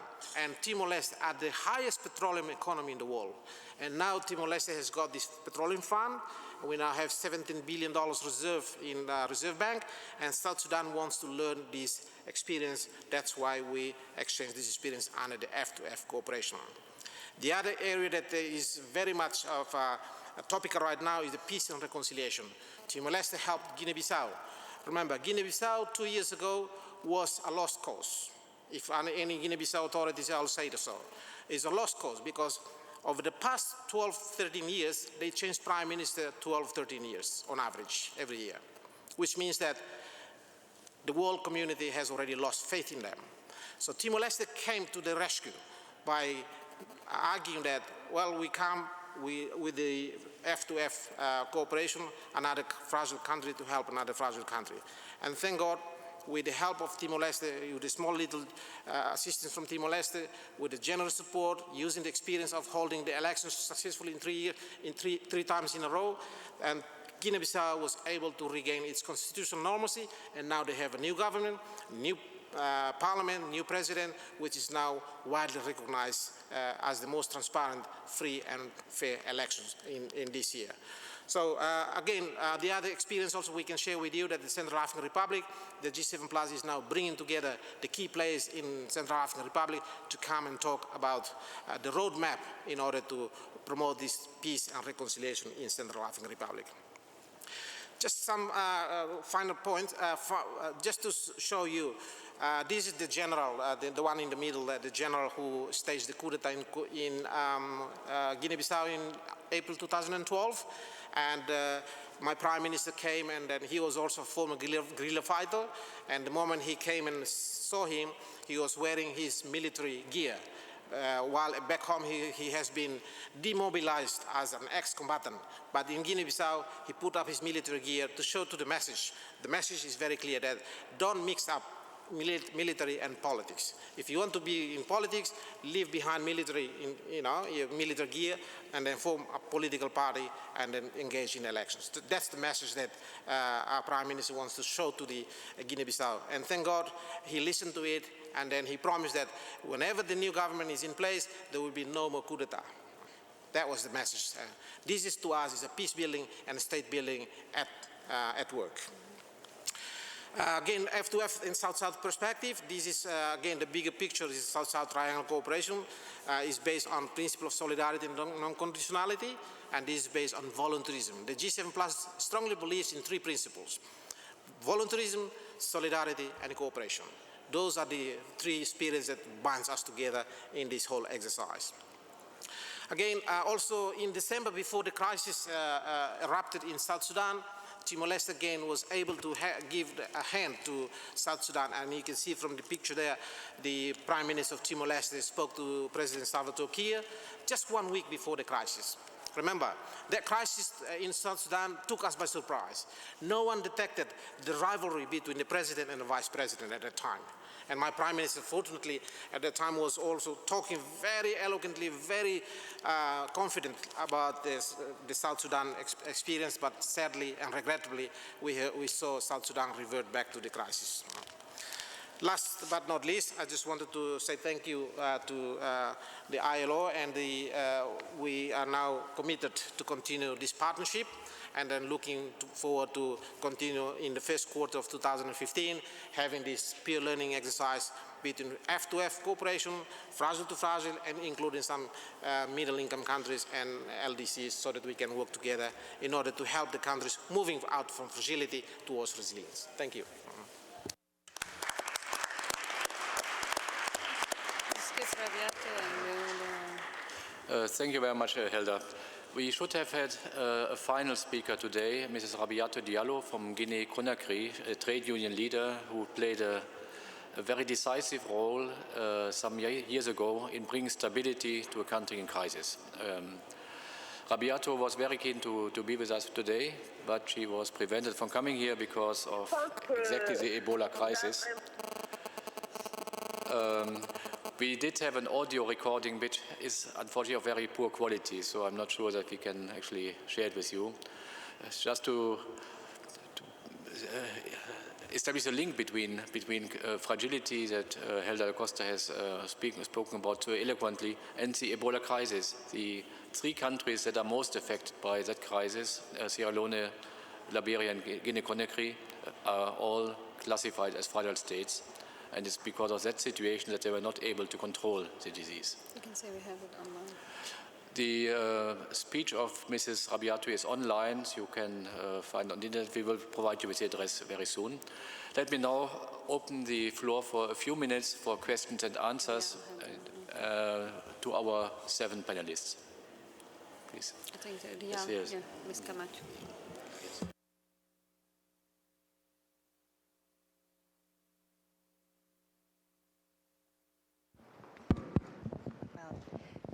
and Timor-Leste are the highest petroleum economy in the world. And now Timor-Leste has got this petroleum fund. We now have $17 billion reserve in the Reserve Bank, and South Sudan wants to learn this experience. That's why we exchange this experience under the F2F cooperation. The other area that is very much of a topic right now is the peace and reconciliation. Timor-Leste helped Guinea-Bissau. Remember, Guinea-Bissau 2 years ago was a lost cause. If any Guinea-Bissau authorities, I'll say so. It's a lost cause because over the past 12, 13 years, they changed prime minister 12, 13 years on average every year, which means that the world community has already lost faith in them. So Timor-Leste came to the rescue by arguing that, well, we come with the F2F cooperation, another fragile country to help another fragile country. And thank God, with the help of Timor-Leste, with the small little assistance from Timor-Leste, with the generous support, using the experience of holding the elections successfully in three times in a row, and Guinea-Bissau was able to regain its constitutional normalcy, and now they have a new government, new parliament, new president, which is now widely recognized as the most transparent, free and fair elections in this year. So again, the other experience also we can share with you that the Central African Republic, the G7 Plus is now bringing together the key players in Central African Republic to come and talk about the roadmap in order to promote this peace and reconciliation in Central African Republic. Just some final points, just to show you. This is the general, the one in the middle, the general who staged the coup d'etat in Guinea-Bissau in April 2012. And my prime minister came, and then he was also a former guerrilla fighter. And the moment he came and saw him, he was wearing his military gear. While back home he has been demobilized as an ex-combatant. But in Guinea-Bissau, he put up his military gear to show to the message. The message is very clear that don't mix up military and politics. If you want to be in politics, leave behind military, your military gear, and then form a political party and then engage in elections. That's the message that our Prime Minister wants to show to the Guinea-Bissau. And thank God he listened to it, and then he promised that whenever the new government is in place, there will be no more coup d'etat. That was the message. This is to us is a peace building and state building at work. Again, F2F in South-South perspective, this is, again, the bigger picture is South-South Triangle cooperation, is based on principle of solidarity and non-conditionality, and this is based on voluntarism. The G7 Plus strongly believes in three principles: voluntarism, solidarity, and cooperation. Those are the three spirits that binds us together in this whole exercise. Again, also in December, before the crisis erupted in South Sudan, Timor-Leste again was able to give a hand to South Sudan, and you can see from the picture there, the Prime Minister of Timor-Leste spoke to President Salvatore Kiir just 1 week before the crisis. Remember, that crisis in South Sudan took us by surprise. No one detected the rivalry between the president and the vice president at that time. And my prime minister, fortunately, at that time was also talking very eloquently, very confident about the South Sudan experience, but sadly and regrettably, we saw South Sudan revert back to the crisis. Last but not least, I just wanted to say thank you to the ILO, and we are now committed to continue this partnership, and then looking forward to continue in the first quarter of 2015, having this peer learning exercise between F2F cooperation, fragile to fragile, and including some middle-income countries and LDCs, so that we can work together in order to help the countries moving out from fragility towards resilience. Thank you. Thank you very much, Helder. We should have had a final speaker today, Mrs. Rabiatou Diallo from Guinea-Conakry, a trade union leader who played a very decisive role some years ago in bringing stability to a country in crisis. Rabiatou was very keen to be with us today, but she was prevented from coming here because of exactly the Ebola crisis. We did have an audio recording, which is unfortunately of very poor quality, so I'm not sure that we can actually share it with you. Just to establish a link between fragility that Helder Costa has spoken about so eloquently and the Ebola crisis. The three countries that are most affected by that crisis, Sierra Leone, Liberia and Guinea-Conakry, are all classified as fragile states, and it's because of that situation that they were not able to control the disease. You can say we have it online. The speech of Mrs. Rabiatu is online, so you can find it on the internet. We will provide you with the address very soon. Let me now open the floor for a few minutes for questions and answers to our 7 panelists. Please. I think Yes. Ms. Camacho.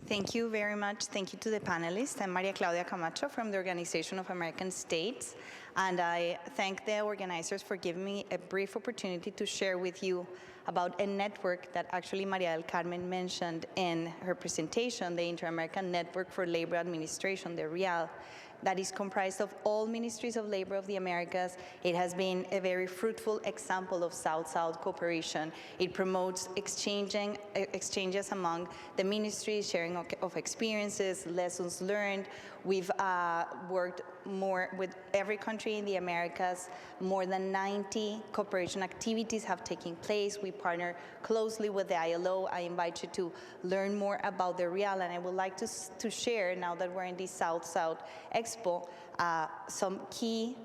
Thank you very much. Thank you to the panelists. I'm Maria Claudia Camacho from the Organization of American States, and I thank the organizers for giving me a brief opportunity to share with you about a network that actually Maria del Carmen mentioned in her presentation, the Inter-American Network for Labor Administration, the RIAL, that is comprised of all ministries of labor of the Americas. It has been a very fruitful example of South-South cooperation. It promotes exchanges among the ministries, sharing of experiences, lessons learned. We've worked more with every country in the Americas. More than 90 cooperation activities have taken place. We partner closely with the ILO. I invite you to learn more about the RIAL, and I would like to share, now that we're in the South-South Expo, some key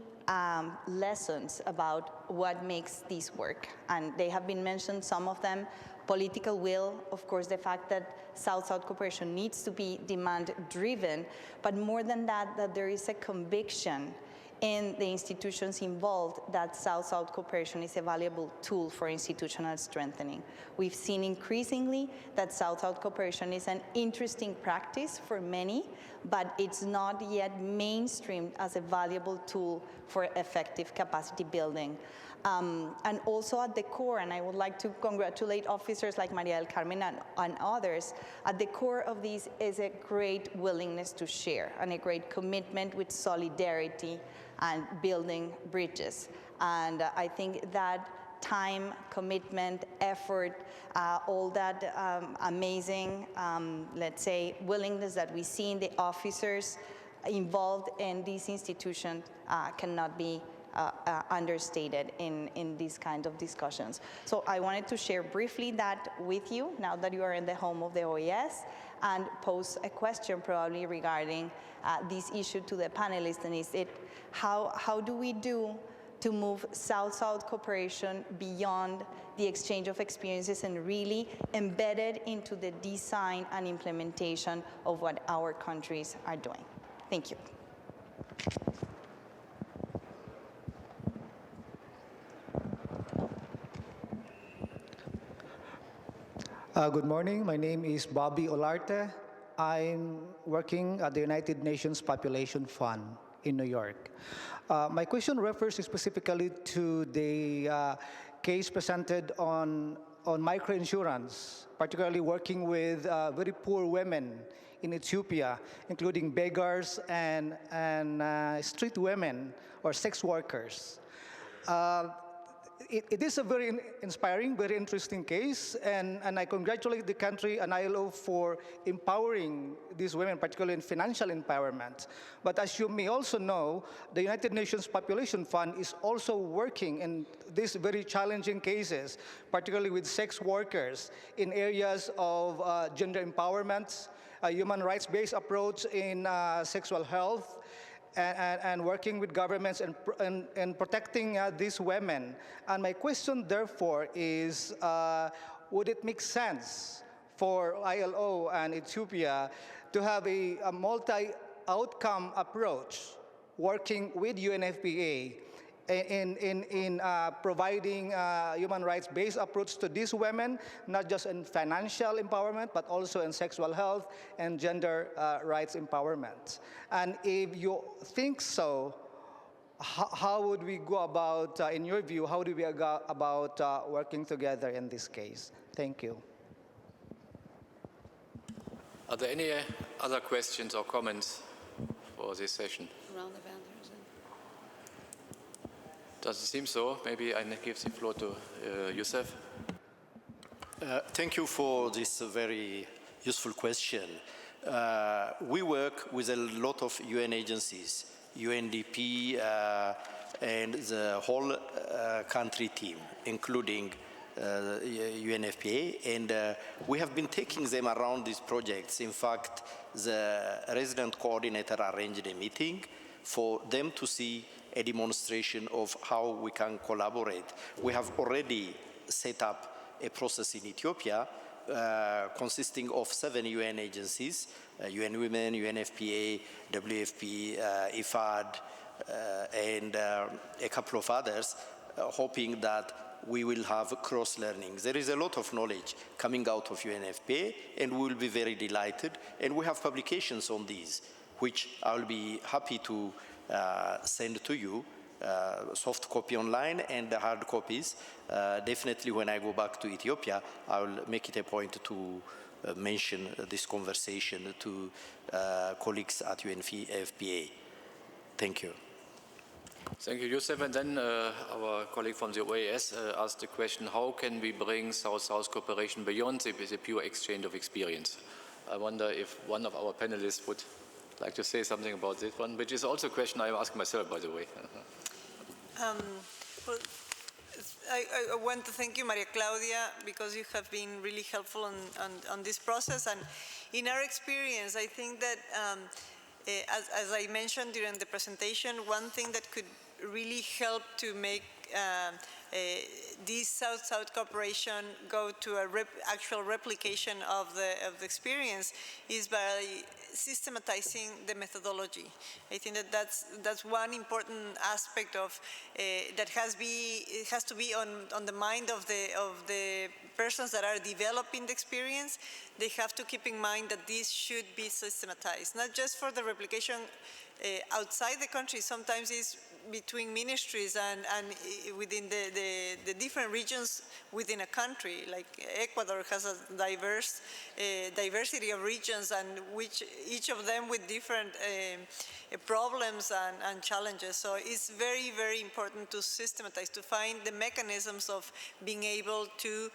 lessons about what makes this work. And they have been mentioned, some of them. Political will, of course, the fact that South-South cooperation needs to be demand-driven, but more than that, that there is a conviction in the institutions involved that South-South cooperation is a valuable tool for institutional strengthening. We've seen increasingly that South-South cooperation is an interesting practice for many, but it's not yet mainstreamed as a valuable tool for effective capacity building. And also at the core, and I would like to congratulate officers like Maria del Carmen and others, at the core of this is a great willingness to share and a great commitment with solidarity and building bridges. And I think that time, commitment, effort, all that amazing, let's say, willingness that we see in the officers involved in this institution cannot be understated in these kind of discussions. So I wanted to share briefly that with you, now that you are in the home of the OES, and pose a question probably regarding this issue to the panelists, and is it, how do we do to move South-South cooperation beyond the exchange of experiences and really embed it into the design and implementation of what our countries are doing? Thank you. Good morning. My name is Bobby Olarte. I'm working at the United Nations Population Fund in New York. My question refers specifically to the case presented on microinsurance, particularly working with very poor women in Ethiopia, including beggars and street women or sex workers. It is a very inspiring, very interesting case, and I congratulate the country and ILO for empowering these women, particularly in financial empowerment. But as you may also know, the United Nations Population Fund is also working in these very challenging cases, particularly with sex workers in areas of gender empowerment, a human rights-based approach in sexual health, and working with governments and protecting these women. And my question, therefore, is would it make sense for ILO and Ethiopia to have a multi-outcome approach working with UNFPA in providing human rights-based approach to these women, not just in financial empowerment, but also in sexual health and gender rights empowerment? And if you think so, how would we go about, in your view, how do we go about working together in this case? Thank you. Are there any other questions or comments for this session? Around the vendors. Doesn't seem so. Maybe I give the floor to Youssef. Thank you for this very useful question. We work with a lot of UN agencies, UNDP, and the whole country team, including UNFPA, and we have been taking them around these projects. In fact, the resident coordinator arranged a meeting for them to see a demonstration of how we can collaborate. We have already set up a process in Ethiopia consisting of 7 UN agencies, UN Women, UNFPA, WFP, IFAD, and a couple of others, hoping that we will have cross-learning. There is a lot of knowledge coming out of UNFPA, and we will be very delighted. And we have publications on these, which I'll be happy to send to you, soft copy online and the hard copies. Definitely when I go back to Ethiopia, I will make it a point to mention this conversation to colleagues at UNFPA. Thank you. Thank you, Youssef. And then our colleague from the OAS asked the question, how can we bring South-South cooperation beyond the pure exchange of experience? I wonder if one of our panelists would like to say something about this one, which is also a question I ask myself, by the way. Well, I want to thank you, Maria Claudia, because you have been really helpful on this process. And in our experience, I think that as I mentioned during the presentation, one thing that could really help to make this South-South cooperation go to a actual replication of the experience is by systematizing the methodology. I think that that's one important aspect of that has to be on the mind of the persons that are developing the experience. They have to keep in mind that this should be systematized, not just for the replication outside the country. Sometimes it's between ministries and within the different regions within a country. Like Ecuador has a diversity of regions, and each of them with different problems and challenges. So it's very, very important to systematize, to find the mechanisms of being able to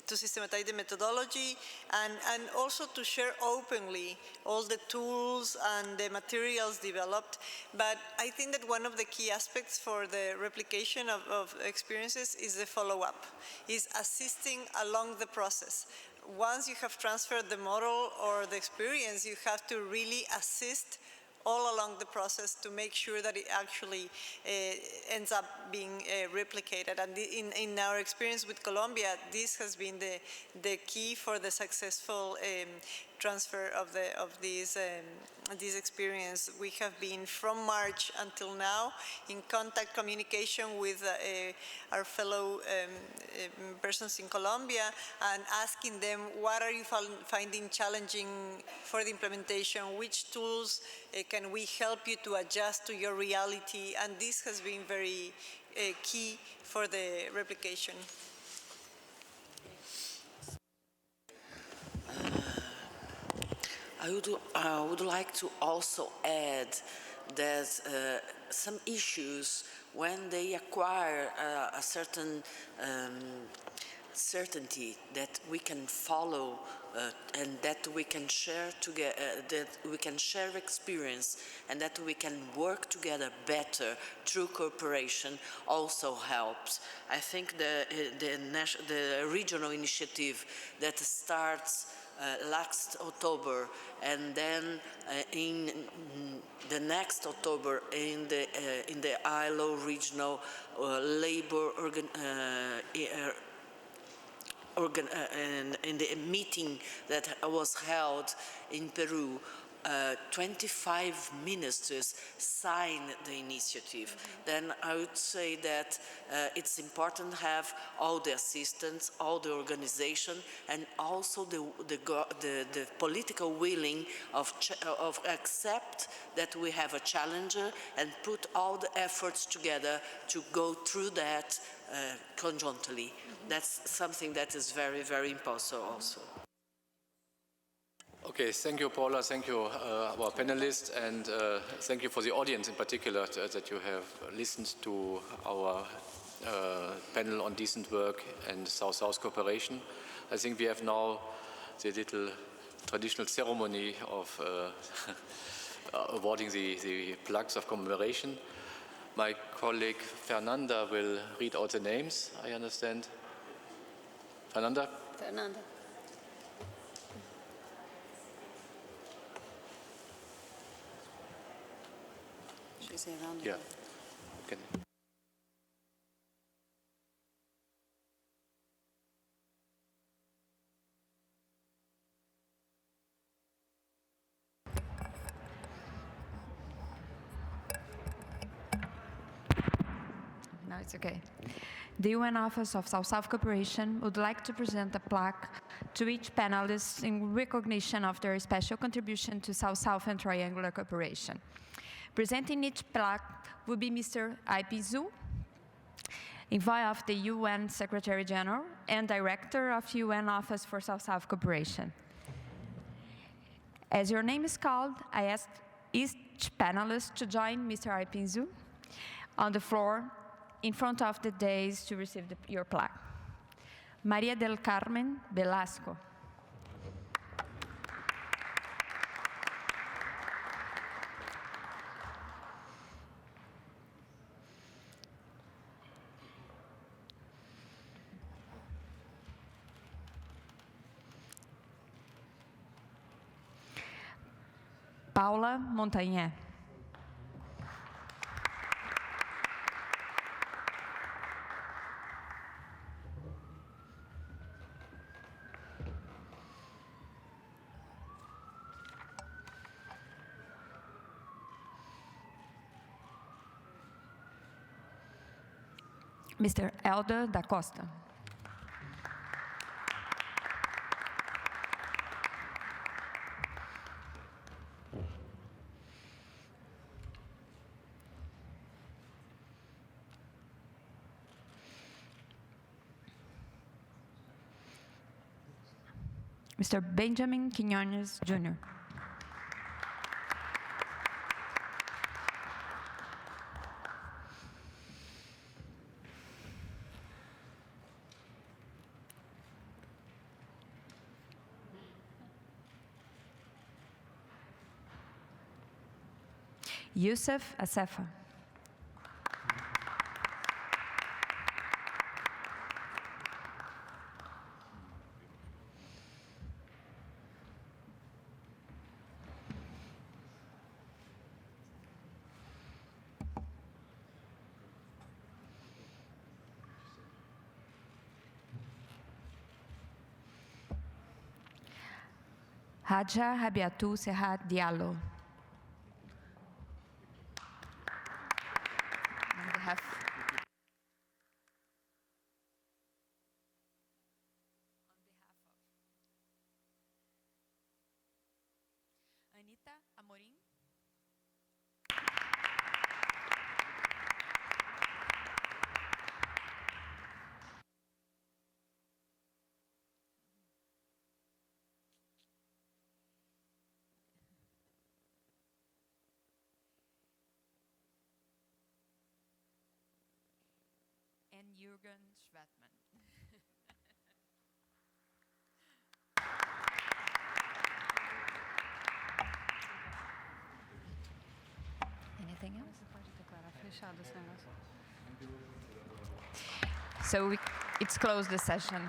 systematize the methodology and also to share openly all the tools and the materials developed. But I think that one of the key aspects for the replication of experiences is the follow-up, is assisting along the process. Once you have transferred the model or the experience, you have to really assist all along the process to make sure that it actually ends up being replicated. And in our experience with Colombia, this has been the key for the successful transfer of this experience. We have been from March until now in contact communication with our fellow persons in Colombia and asking them, what are you finding challenging for the implementation? Which tools can we help you to adjust to your reality? And this has been very key for the replication. I would like to also add that some issues, when they acquire a certain certainty that we can follow and that we can share together, that we can share experience, and that we can work together better through cooperation also helps. I think the regional initiative that starts last October, and then in the next October in the ILO regional labor in the meeting that was held in Peru, 25 ministers signed the initiative. Then I would say that it's important to have all the assistance, all the organization, and also the political willing of accept that we have a challenger and put all the efforts together to go through that conjointly. That's something that is very, very important also. Okay, thank you, Paula. Thank you, our panelists, and thank you for the audience in particular that you have listened to our panel on decent work and South-South cooperation. I think we have now the little traditional ceremony of awarding the plaques of commemoration. My colleague Fernanda will read out the names, I understand. Fernanda? Fernanda. She's around. Yeah. Okay. No, it's okay. The UN Office of South-South Cooperation would like to present a plaque to each panelist in recognition of their special contribution to South-South and triangular cooperation. Presenting each plaque will be Mr. IP Zhu, envoy of the UN Secretary General and Director of UN Office for South-South Cooperation. As your name is called, I ask each panelist to join Mr. IP Zhu on the floor in front of the dais to receive your plaque. Maria del Carmen Velasco. Paula Montañé. Mr. Elder da Costa. Mr. Benjamin Quinones, Jr. Yusuf Asefa. Haja Habiatu Serhat Diallo. On behalf Anita Amorim. And Jürgen Schwedman. Anything else? So it's closed the session.